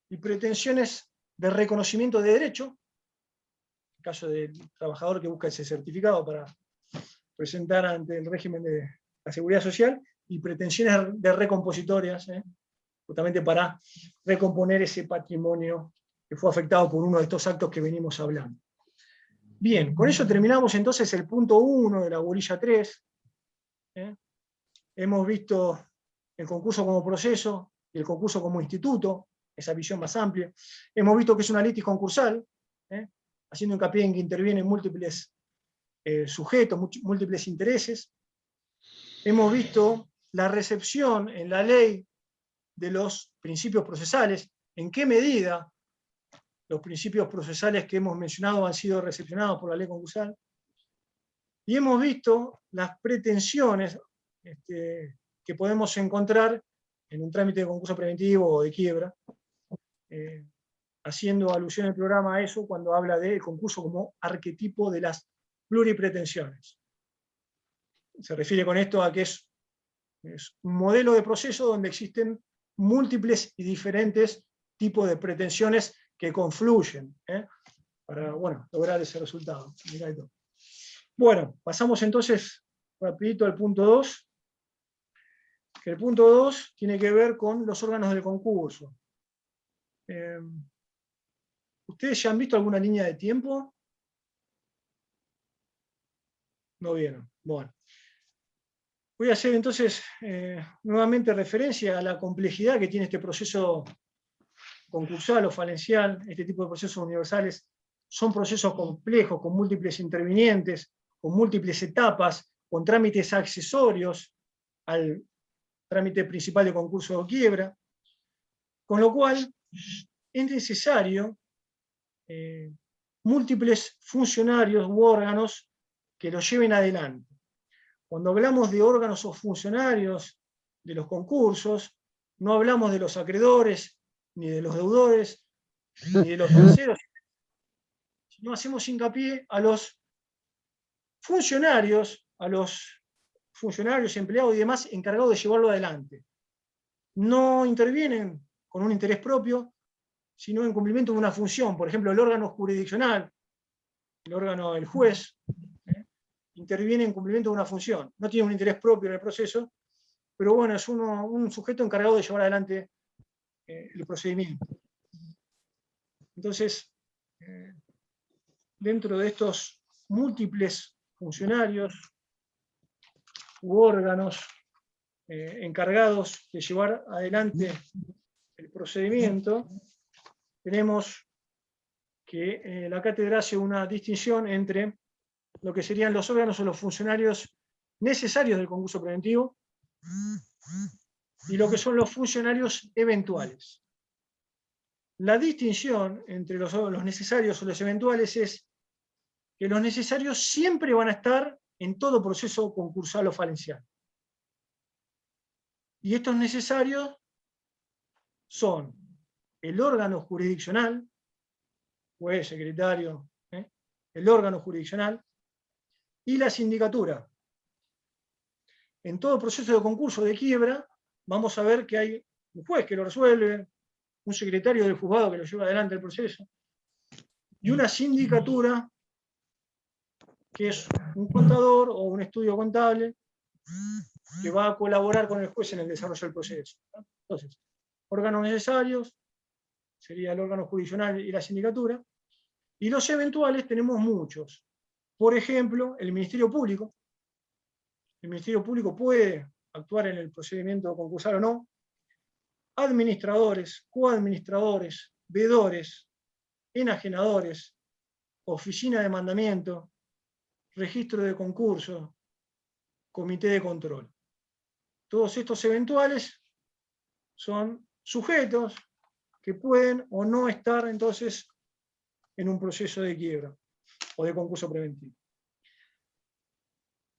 y pretensiones de reconocimiento de derecho, en caso del trabajador que busca ese certificado para presentar ante el régimen de la seguridad social, y pretensiones de recompositorias, justamente para recomponer ese patrimonio que fue afectado por uno de estos actos que venimos hablando. Bien, con eso terminamos entonces el punto 1 de la bolilla 3. Hemos visto el concurso como proceso y el concurso como instituto, esa visión más amplia. Hemos visto que es una litis concursal, haciendo hincapié en que intervienen múltiples sujetos, múltiples intereses. Hemos visto la recepción en la ley de los principios procesales, en qué medida los principios procesales que hemos mencionado han sido recepcionados por la ley concursal. Y hemos visto las pretensiones que podemos encontrar en un trámite de concurso preventivo o de quiebra, haciendo alusión en el programa a eso cuando habla del concurso como arquetipo de las pluripretensiones. Se refiere con esto a que es un modelo de proceso donde existen múltiples y diferentes tipos de pretensiones que confluyen para lograr ese resultado. Bueno, pasamos entonces rapidito al punto 2, que el punto 2 tiene que ver con los órganos del concurso. ¿Ustedes ya han visto alguna línea de tiempo? No vieron. Bueno. Voy a hacer entonces nuevamente referencia a la complejidad que tiene este proceso concursal o falencial. Este tipo de procesos universales son procesos complejos, con múltiples intervinientes, con múltiples etapas, con trámites accesorios al trámite principal de concurso o quiebra, con lo cual es necesario múltiples funcionarios u órganos que lo lleven adelante. Cuando hablamos de órganos o funcionarios de los concursos, no hablamos de los acreedores, ni de los deudores, ni de los terceros, sino hacemos hincapié a los funcionarios, empleados y demás encargados de llevarlo adelante. No intervienen con un interés propio, sino en cumplimiento de una función. Por ejemplo, el órgano jurisdiccional, el juez, interviene en cumplimiento de una función. No tiene un interés propio en el proceso, pero bueno, es un sujeto encargado de llevar adelante el procedimiento. Entonces, dentro de estos múltiples funcionarios u órganos encargados de llevar adelante el procedimiento, tenemos que la cátedra hace una distinción entre lo que serían los órganos o los funcionarios necesarios del concurso preventivo y lo que son los funcionarios eventuales. La distinción entre los necesarios o los eventuales es que los necesarios siempre van a estar en todo proceso concursal o falencial. Y estos necesarios son el órgano jurisdiccional, juez, secretario, el órgano jurisdiccional, y la sindicatura. En todo proceso de concurso de quiebra, vamos a ver que hay un juez que lo resuelve, un secretario del juzgado que lo lleva adelante el proceso, y una sindicatura, que es un contador o un estudio contable, que va a colaborar con el juez en el desarrollo del proceso. Entonces, órganos necesarios, sería el órgano jurisdiccional y la sindicatura, y los eventuales tenemos muchos. Por ejemplo, el Ministerio Público. El Ministerio Público puede actuar en el procedimiento concursal o no. Administradores, coadministradores, veedores, enajenadores, oficina de mandamiento, registro de concurso, comité de control. Todos estos eventuales son sujetos que pueden o no estar entonces en un proceso de quiebra o de concurso preventivo.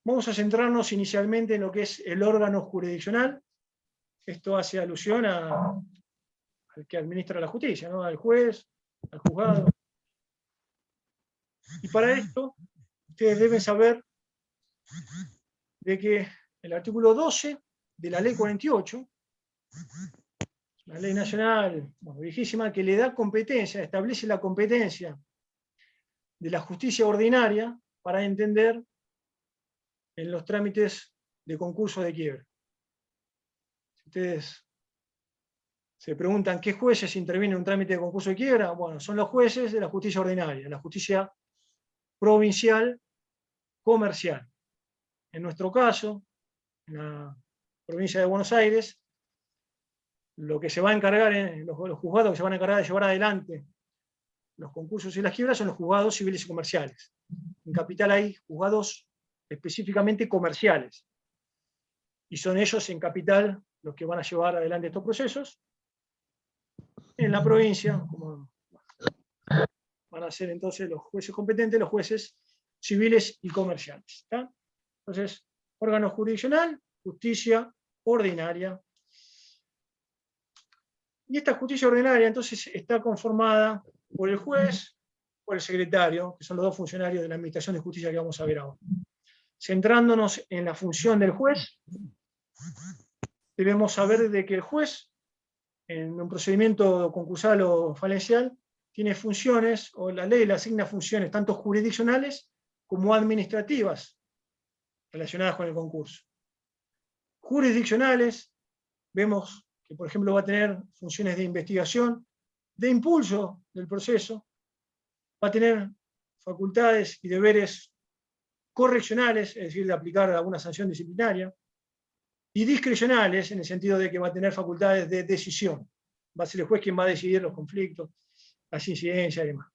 Vamos a centrarnos inicialmente en lo que es el órgano jurisdiccional. Esto hace alusión al que administra la justicia, ¿no? Al juez, al juzgado. Y para esto, ustedes deben saber de que el artículo 12 de la Ley 48, la ley nacional, bueno, viejísima, que le da competencia, establece la competencia de la justicia ordinaria para entender en los trámites de concurso de quiebra. Si ustedes se preguntan qué jueces intervienen en un trámite de concurso de quiebra, bueno, son los jueces de la justicia ordinaria, la justicia provincial comercial. En nuestro caso, en la provincia de Buenos Aires, lo que se va a encargar, los juzgados que se van a encargar de llevar adelante los concursos y las quiebras son los juzgados civiles y comerciales. En Capital hay juzgados específicamente comerciales, y son ellos en Capital los que van a llevar adelante estos procesos. En la provincia, como van a ser entonces los jueces competentes, los jueces civiles y comerciales. ¿Está? Entonces, órgano jurisdiccional, justicia ordinaria. Y esta justicia ordinaria entonces está conformada por el juez, por el secretario, que son los dos funcionarios de la Administración de Justicia que vamos a ver ahora. Centrándonos en la función del juez, debemos saber de que el juez, en un procedimiento concursal o falencial, tiene funciones, o la ley le asigna funciones tanto jurisdiccionales como administrativas relacionadas con el concurso. Jurisdiccionales, vemos que por ejemplo va a tener funciones de investigación, de impulso del proceso, va a tener facultades y deberes correccionales, es decir, de aplicar alguna sanción disciplinaria, y discrecionales, en el sentido de que va a tener facultades de decisión. Va a ser el juez quien va a decidir los conflictos, las incidencias y demás.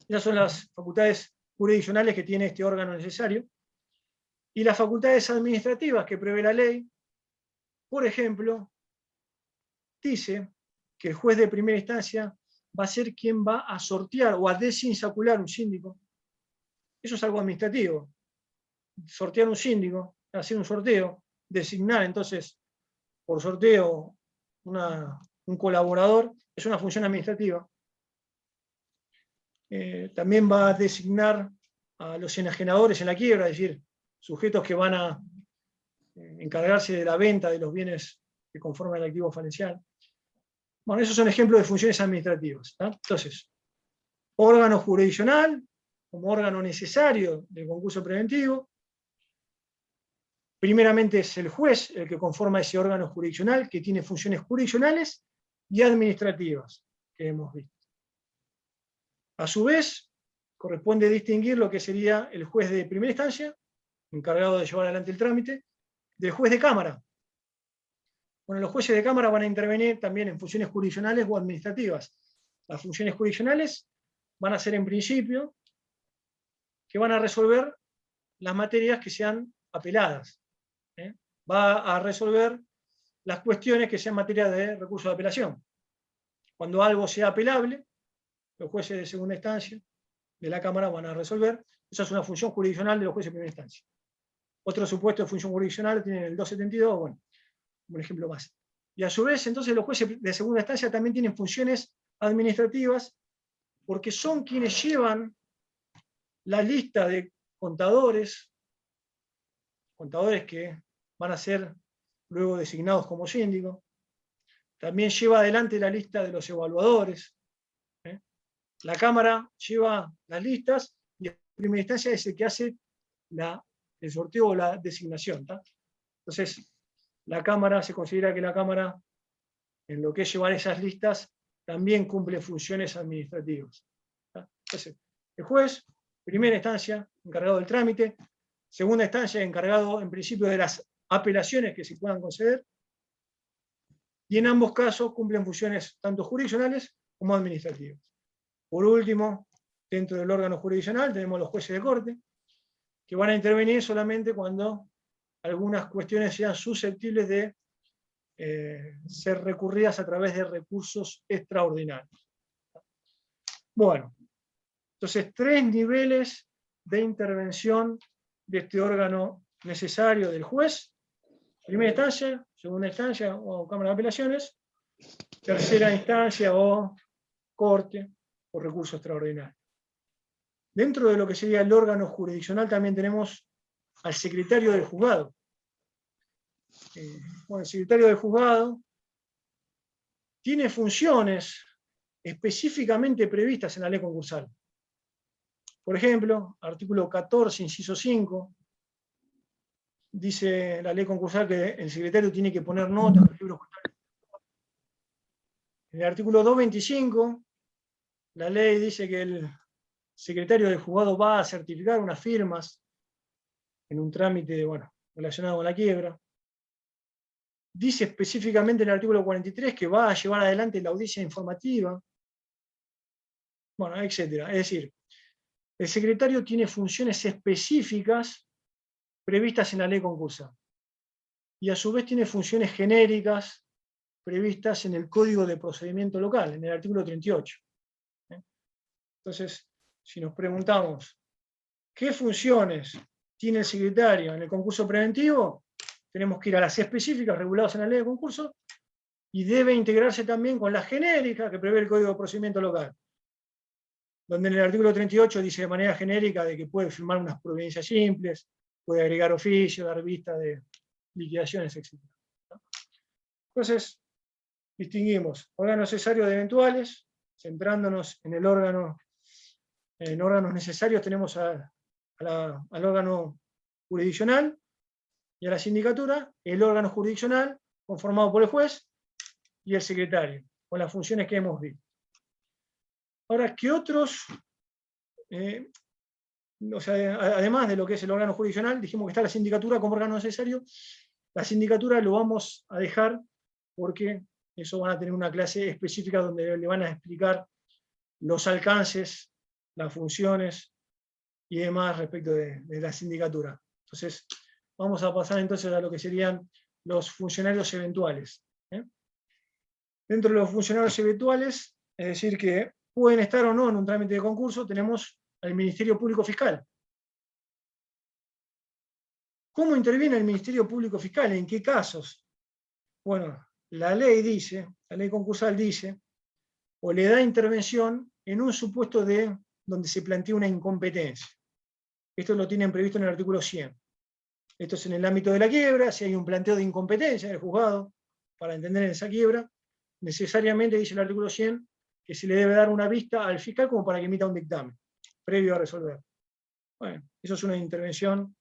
Esas son las facultades jurisdiccionales que tiene este órgano necesario. Y las facultades administrativas que prevé la ley, por ejemplo, dice que el juez de primera instancia va a ser quien va a sortear o a desinsacular un síndico. Eso es algo administrativo. Sortear un síndico, hacer un sorteo, designar entonces por sorteo un colaborador, es una función administrativa. También va a designar a los enajenadores en la quiebra, es decir, sujetos que van a encargarse de la venta de los bienes que conforman el activo falencial. Bueno, esos son ejemplos de funciones administrativas. ¿Tá? Entonces, órgano jurisdiccional, como órgano necesario del concurso preventivo. Primeramente es el juez el que conforma ese órgano jurisdiccional, que tiene funciones jurisdiccionales y administrativas, que hemos visto. A su vez, corresponde distinguir lo que sería el juez de primera instancia, encargado de llevar adelante el trámite, del juez de cámara. Bueno, los jueces de cámara van a intervenir también en funciones jurisdiccionales o administrativas. Las funciones jurisdiccionales van a ser en principio que van a resolver las materias que sean apeladas. Va a resolver las cuestiones que sean materia de recurso de apelación. Cuando algo sea apelable, los jueces de segunda instancia de la Cámara van a resolver. Esa es una función jurisdiccional de los jueces de primera instancia. Otro supuesto de función jurisdiccional tienen el 272, bueno, un ejemplo más. Y a su vez, entonces, los jueces de segunda instancia también tienen funciones administrativas, porque son quienes llevan la lista de contadores que van a ser luego designados como síndicos. También lleva adelante la lista de los evaluadores. La Cámara lleva las listas y en primera instancia es el que hace el sorteo o la designación. Entonces, la Cámara, se considera que la Cámara, en lo que es llevar esas listas, también cumple funciones administrativas. Entonces, el juez, primera instancia, encargado del trámite; segunda instancia, encargado en principio de las apelaciones que se puedan conceder; y en ambos casos cumplen funciones tanto jurisdiccionales como administrativas. Por último, dentro del órgano jurisdiccional tenemos los jueces de corte, que van a intervenir solamente cuando algunas cuestiones sean susceptibles de ser recurridas a través de recursos extraordinarios. Bueno, entonces 3 niveles de intervención de este órgano necesario del juez: primera instancia, segunda instancia o Cámara de Apelaciones, tercera instancia o corte o recurso extraordinario. Dentro de lo que sería el órgano jurisdiccional también tenemos al secretario del juzgado. Bueno, el secretario del juzgado tiene funciones específicamente previstas en la ley concursal. Por ejemplo, artículo 14, inciso 5, dice la ley concursal que el secretario tiene que poner nota en los libros contables. En el artículo 225, la ley dice que el secretario del juzgado va a certificar unas firmas en un trámite, bueno, relacionado con la quiebra. Dice específicamente en el artículo 43 que va a llevar adelante la audiencia informativa, bueno, etc. Es decir, el secretario tiene funciones específicas previstas en la ley concursal, y a su vez tiene funciones genéricas previstas en el Código de Procedimiento Local, en el artículo 38. Entonces, si nos preguntamos qué funciones tiene el secretario en el concurso preventivo, tenemos que ir a las específicas reguladas en la ley de concurso, y debe integrarse también con la genérica que prevé el Código de Procedimiento Local, donde en el artículo 38 dice de manera genérica de que puede firmar unas providencias simples, puede agregar oficio, dar vista de liquidaciones, etc. Entonces, distinguimos órganos necesarios de eventuales, centrándonos en el órgano, en órganos necesarios tenemos al órgano jurisdiccional y a la sindicatura, el órgano jurisdiccional conformado por el juez y el secretario, con las funciones que hemos visto. Ahora, ¿qué otros, además de lo que es el órgano jurisdiccional, dijimos que está la sindicatura como órgano necesario? La sindicatura lo vamos a dejar porque eso van a tener una clase específica donde le van a explicar los alcances, las funciones y demás respecto de la sindicatura. Entonces, vamos a pasar entonces a lo que serían los funcionarios eventuales. Dentro de los funcionarios eventuales, es decir, que pueden estar o no en un trámite de concurso, tenemos al Ministerio Público Fiscal. ¿Cómo interviene el Ministerio Público Fiscal? ¿En qué casos? Bueno, la ley dice, la ley concursal dice, o le da intervención en un supuesto donde se plantea una incompetencia. Esto lo tienen previsto en el artículo 100. Esto es en el ámbito de la quiebra. Si hay un planteo de incompetencia del juzgado para entender en esa quiebra, necesariamente dice el artículo 100 que se le debe dar una vista al fiscal como para que emita un dictamen previo a resolver. Bueno, eso es una intervención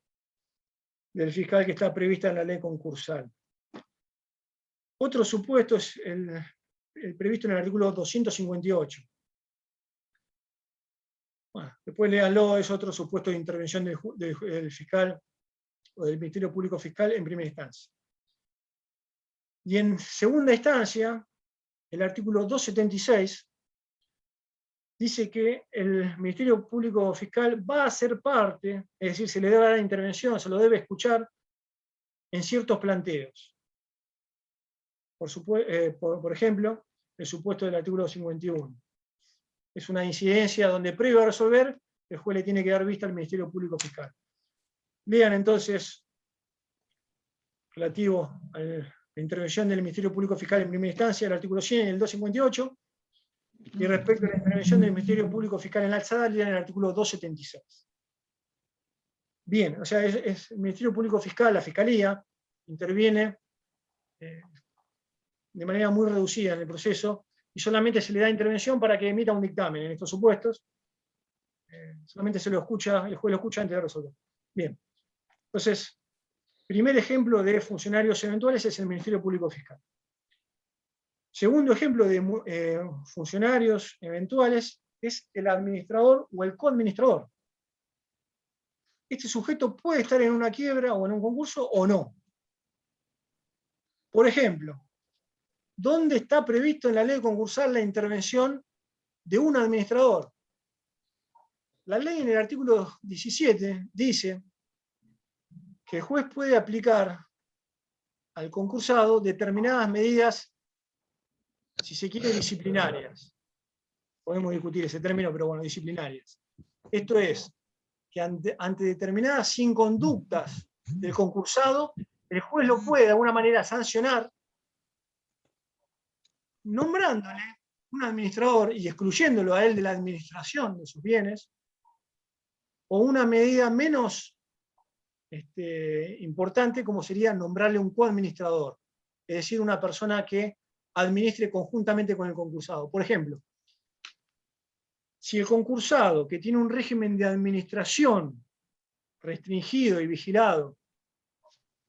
del fiscal que está prevista en la ley concursal. Otro supuesto es el previsto en el artículo 258. Bueno, después léanlo, es otro supuesto de intervención del fiscal o del Ministerio Público Fiscal en primera instancia. Y en segunda instancia, el artículo 276 dice que el Ministerio Público Fiscal va a ser parte, es decir, se le debe dar intervención, se lo debe escuchar en ciertos planteos. Por ejemplo, el supuesto del artículo 51. Es una incidencia donde previo a resolver, el juez le tiene que dar vista al Ministerio Público Fiscal. Lean entonces, relativo a la intervención del Ministerio Público Fiscal en primera instancia, el artículo 100 y el 258, y respecto a la intervención del Ministerio Público Fiscal en la alzada, lean el artículo 276. Bien, o sea, es el Ministerio Público Fiscal, la Fiscalía, interviene de manera muy reducida en el proceso y solamente se le da intervención para que emita un dictamen en estos supuestos. Solamente se lo escucha, el juez lo escucha antes de resolver. Bien, entonces, primer ejemplo de funcionarios eventuales es el Ministerio Público Fiscal. Segundo ejemplo de funcionarios eventuales es el administrador o el coadministrador. Este sujeto puede estar en una quiebra o en un concurso o no. Por ejemplo, ¿dónde está previsto en la ley concursal la intervención de un administrador? La ley en el artículo 17 dice que el juez puede aplicar al concursado determinadas medidas, si se quiere, disciplinarias. Podemos discutir ese término, pero bueno, disciplinarias. Esto es, que ante determinadas inconductas del concursado, el juez lo puede de alguna manera sancionar, nombrándole un administrador y excluyéndolo a él de la administración de sus bienes, o una medida menos importante como sería nombrarle un coadministrador, es decir, una persona que administre conjuntamente con el concursado. Por ejemplo, si el concursado, que tiene un régimen de administración restringido y vigilado,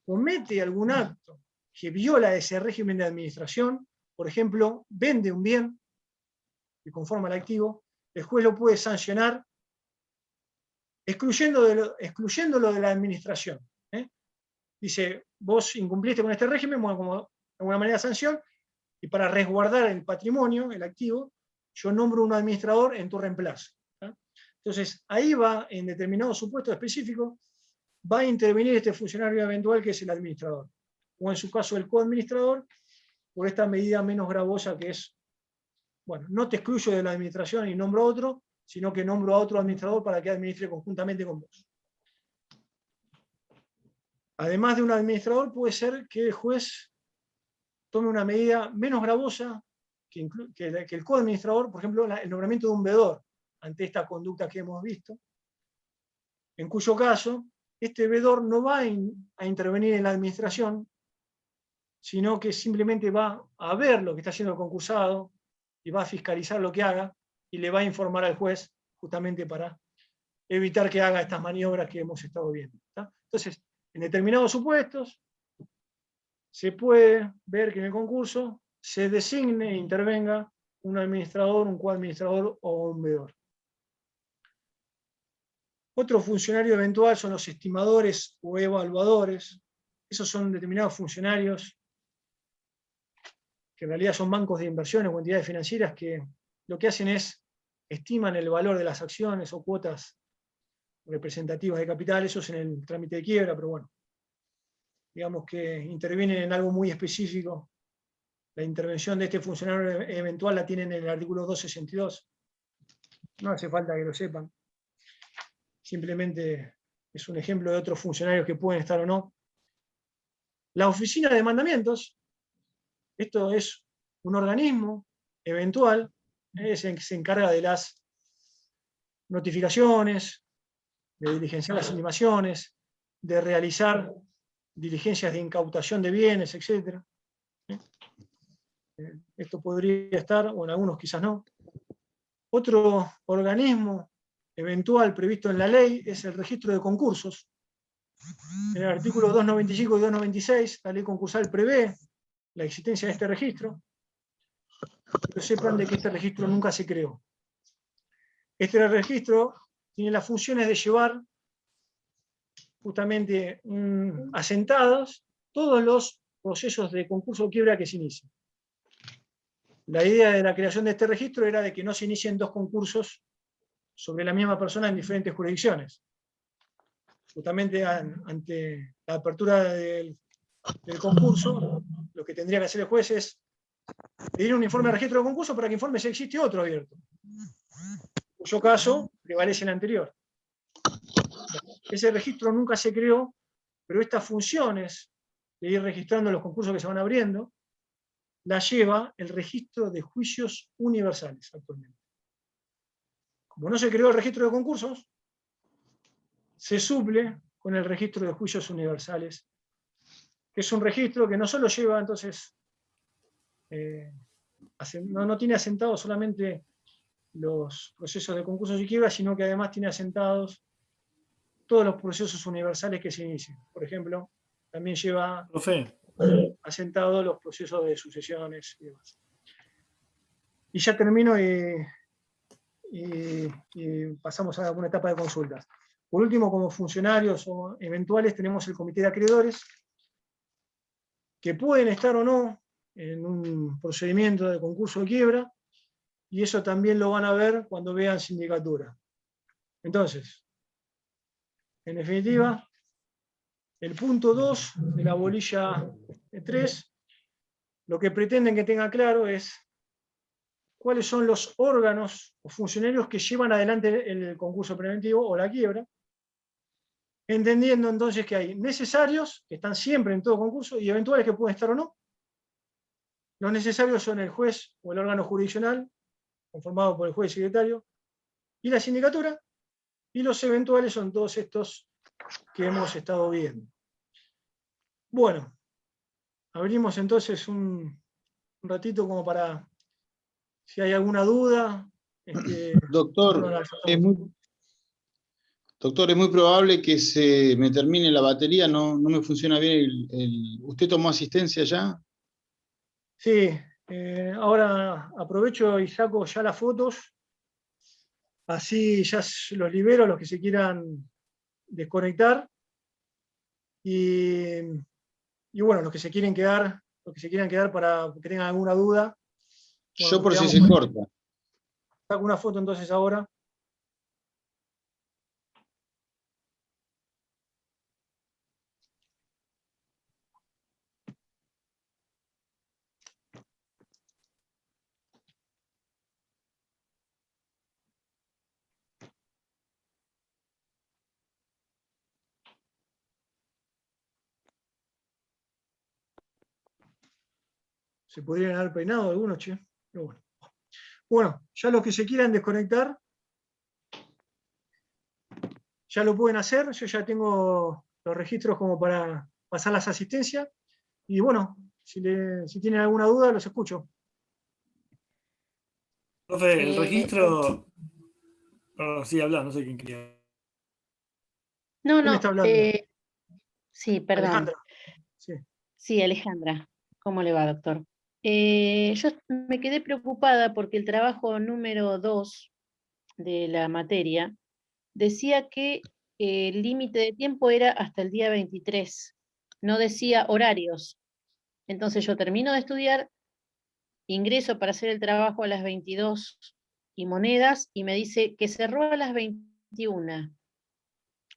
comete algún acto que viola ese régimen de administración, por ejemplo, vende un bien que conforma al activo, el juez lo puede sancionar excluyéndolo de la administración. Dice, vos incumpliste con este régimen, bueno, como de alguna manera sanción, y para resguardar el patrimonio, el activo, yo nombro un administrador en tu reemplazo. Entonces, ahí va, en determinados supuestos específicos, va a intervenir este funcionario eventual que es el administrador, o en su caso el coadministrador, por esta medida menos gravosa que es, bueno, no te excluyo de la administración y nombro a otro, sino que nombro a otro administrador para que administre conjuntamente con vos. Además de un administrador, puede ser que el juez tome una medida menos gravosa que el coadministrador, por ejemplo, el nombramiento de un veedor ante esta conducta que hemos visto, en cuyo caso este veedor no va a intervenir en la administración, sino que simplemente va a ver lo que está haciendo el concursado y va a fiscalizar lo que haga y le va a informar al juez justamente para evitar que haga estas maniobras que hemos estado viendo. Entonces, en determinados supuestos, se puede ver que en el concurso se designe e intervenga un administrador, un coadministrador o un veedor. Otro funcionario eventual son los estimadores o evaluadores. Esos son determinados funcionarios que en realidad son bancos de inversiones o entidades financieras que lo que hacen es estiman el valor de las acciones o cuotas representativas de capital, eso es en el trámite de quiebra, pero bueno, digamos que intervienen en algo muy específico. La intervención de este funcionario eventual la tienen en el artículo 262. No hace falta que lo sepan. Simplemente es un ejemplo de otros funcionarios que pueden estar o no. La oficina de mandamientos, esto es un organismo eventual, se encarga de las notificaciones, de diligenciar las intimaciones, de realizar diligencias de incautación de bienes, etc. Esto podría estar, o en algunos quizás no. Otro organismo eventual previsto en la ley es el registro de concursos. En el artículo 295 y 296, la ley concursal prevé la existencia de este registro, pero sepan de que este registro nunca se creó. Este registro tiene las funciones de llevar justamente asentados todos los procesos de concurso o quiebra que se inician. La idea de la creación de este registro era de que no se inicien dos concursos sobre la misma persona en diferentes jurisdicciones. Justamente ante la apertura del concurso, lo que tendría que hacer el juez es pedir un informe de registro de concurso para que informe si existe otro abierto. En cuyo caso, prevalece el anterior. Ese registro nunca se creó, pero estas funciones de ir registrando los concursos que se van abriendo, las lleva el registro de juicios universales actualmente. Como no se creó el registro de concursos, se suple con el registro de juicios universales, que es un registro que no solo lleva entonces, no tiene asentados solamente los procesos de concursos y quiebra, sino que además tiene asentados todos los procesos universales que se inician. Por ejemplo, también lleva asentados los procesos de sucesiones y demás. Y ya termino y pasamos a una etapa de consultas. Por último, como funcionarios o eventuales, tenemos el comité de acreedores, que pueden estar o no en un procedimiento de concurso de quiebra, y eso también lo van a ver cuando vean sindicatura. Entonces, en definitiva, el punto 2 de la bolilla 3, lo que pretenden que tenga claro es cuáles son los órganos o funcionarios que llevan adelante el concurso preventivo o la quiebra, entendiendo entonces que hay necesarios, que están siempre en todo concurso, y eventuales que pueden estar o no. Los necesarios son el juez o el órgano jurisdiccional, conformado por el juez y secretario, y la sindicatura, y los eventuales son todos estos que hemos estado viendo. Bueno, abrimos entonces un ratito como para, si hay alguna duda. Doctor, Doctor, es muy probable que se me termine la batería, no me funciona bien ¿Usted tomó asistencia ya? Sí, ahora aprovecho y saco ya las fotos, así ya los libero a los que se quieran desconectar, y bueno, los que se quieran quedar para que tengan alguna duda. Bueno, Yo por si se corta. Saco una foto entonces ahora. Se podrían haber peinado algunos, che. Pero bueno. Bueno, ya los que se quieran desconectar, ya lo pueden hacer. Yo ya tengo los registros como para pasar las asistencias. Y bueno, si tienen alguna duda, los escucho. Profe, el registro... sí, habla, no sé quién quería. No, ¿Quién está hablando? Sí, perdón. Alejandra. Sí, Alejandra. ¿Cómo le va, doctor? Yo me quedé preocupada porque el trabajo número 2 de la materia decía que el límite de tiempo era hasta el día 23, no decía horarios. Entonces yo termino de estudiar, ingreso para hacer el trabajo a las 22 y monedas, y me dice que cerró a las 21.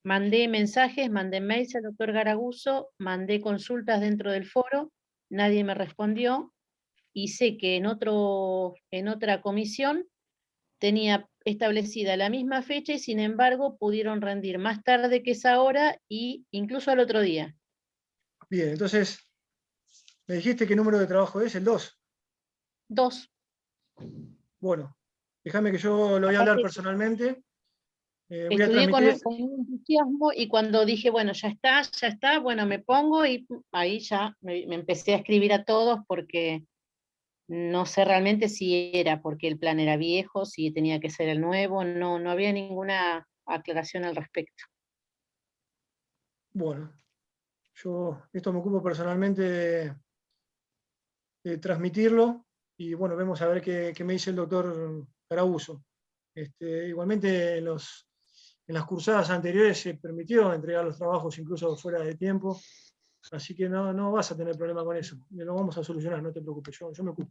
Mandé mensajes, mandé mails al doctor Garaguso, mandé consultas dentro del foro, nadie me respondió, y sé que en otra comisión tenía establecida la misma fecha, y sin embargo pudieron rendir más tarde que esa hora, e incluso al otro día. Bien, entonces, ¿me dijiste qué número de trabajo es? ¿El 2? 2. Bueno, déjame que yo lo voy a hablar personalmente. Voy a Estudié con transmitir un entusiasmo, y cuando dije, bueno, ya está, bueno, me pongo, y ahí ya me empecé a escribir a todos, porque no sé realmente si era porque el plan era viejo, si tenía que ser el nuevo, no había ninguna aclaración al respecto. Bueno, yo esto me ocupo personalmente de transmitirlo, y bueno, vemos a ver qué me dice el doctor Garaguso. Igualmente en las cursadas anteriores se permitió entregar los trabajos incluso fuera de tiempo, así que no vas a tener problema con eso. Lo vamos a solucionar, no te preocupes, yo me ocupo.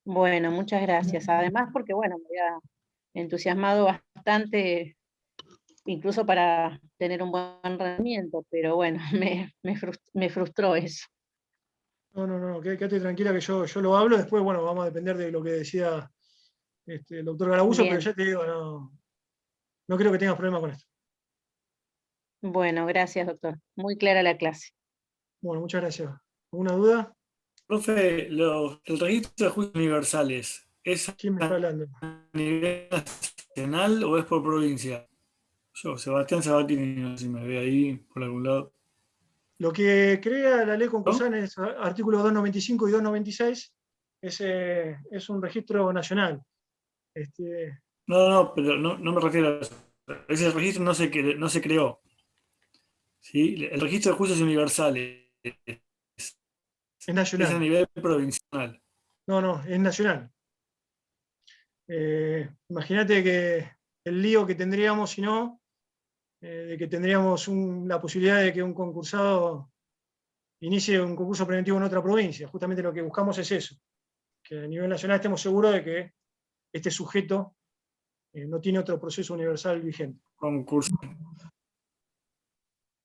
Bueno, muchas gracias. Además porque, bueno, me había entusiasmado bastante, incluso para tener un buen rendimiento, pero bueno, me frustró eso. No, quédate tranquila que yo lo hablo, después, bueno, vamos a depender de lo que decía el doctor Garaguso, pero ya te digo, no creo que tengas problema con esto. Bueno, gracias, doctor. Muy clara la clase. Bueno, muchas gracias. ¿Alguna duda? Profe, el registro de juicios universales, ¿es ¿Quién me está hablando? a nivel nacional o es por provincia? Yo, Sebastián Sabatini, no sé si me ve ahí por algún lado. Lo que crea la ley concursal en el artículo 295 y 296 es un registro nacional. No, pero no me refiero a eso. Ese registro no se creó. ¿Sí? El registro de juicios universales Es nacional. es a nivel provincial. No, es nacional. Imagínate que el lío que tendríamos si no, de que tendríamos la posibilidad de que un concursado inicie un concurso preventivo en otra provincia. Justamente lo que buscamos es eso, que a nivel nacional estemos seguros de que este sujeto no tiene otro proceso universal vigente. Concurso.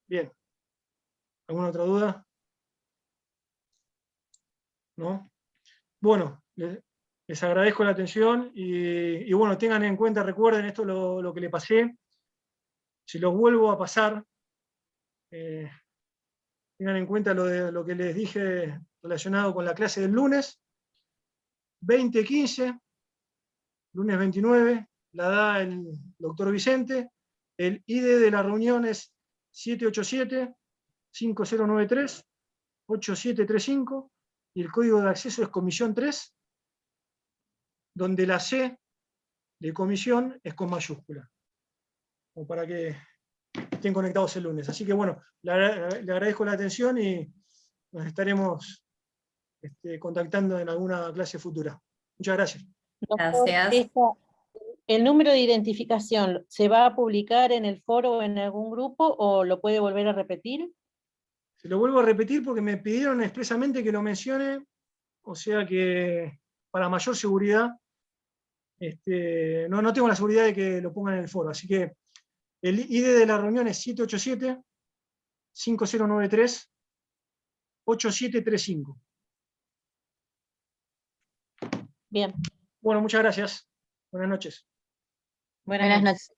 Bien. ¿Alguna otra duda? ¿No? Bueno, les agradezco la atención y bueno, tengan en cuenta, recuerden esto lo que le pasé. Si lo vuelvo a pasar, tengan en cuenta lo que les dije relacionado con la clase del lunes, 20:15, lunes 29, la da el doctor Vicente, el ID de la reunión es 787-5093-8735 y el código de acceso es comisión 3, donde la C de comisión es con mayúscula, como para que estén conectados el lunes. Así que bueno, le agradezco la atención y nos estaremos contactando en alguna clase futura. Muchas gracias. Gracias. ¿El número de identificación se va a publicar en el foro o en algún grupo o lo puede volver a repetir? Se lo vuelvo a repetir porque me pidieron expresamente que lo mencione, o sea que para mayor seguridad, no tengo la seguridad de que lo pongan en el foro, así que el ID de la reunión es 787-5093-8735. Bien. Bueno, muchas gracias. Buenas noches. Buenas noches.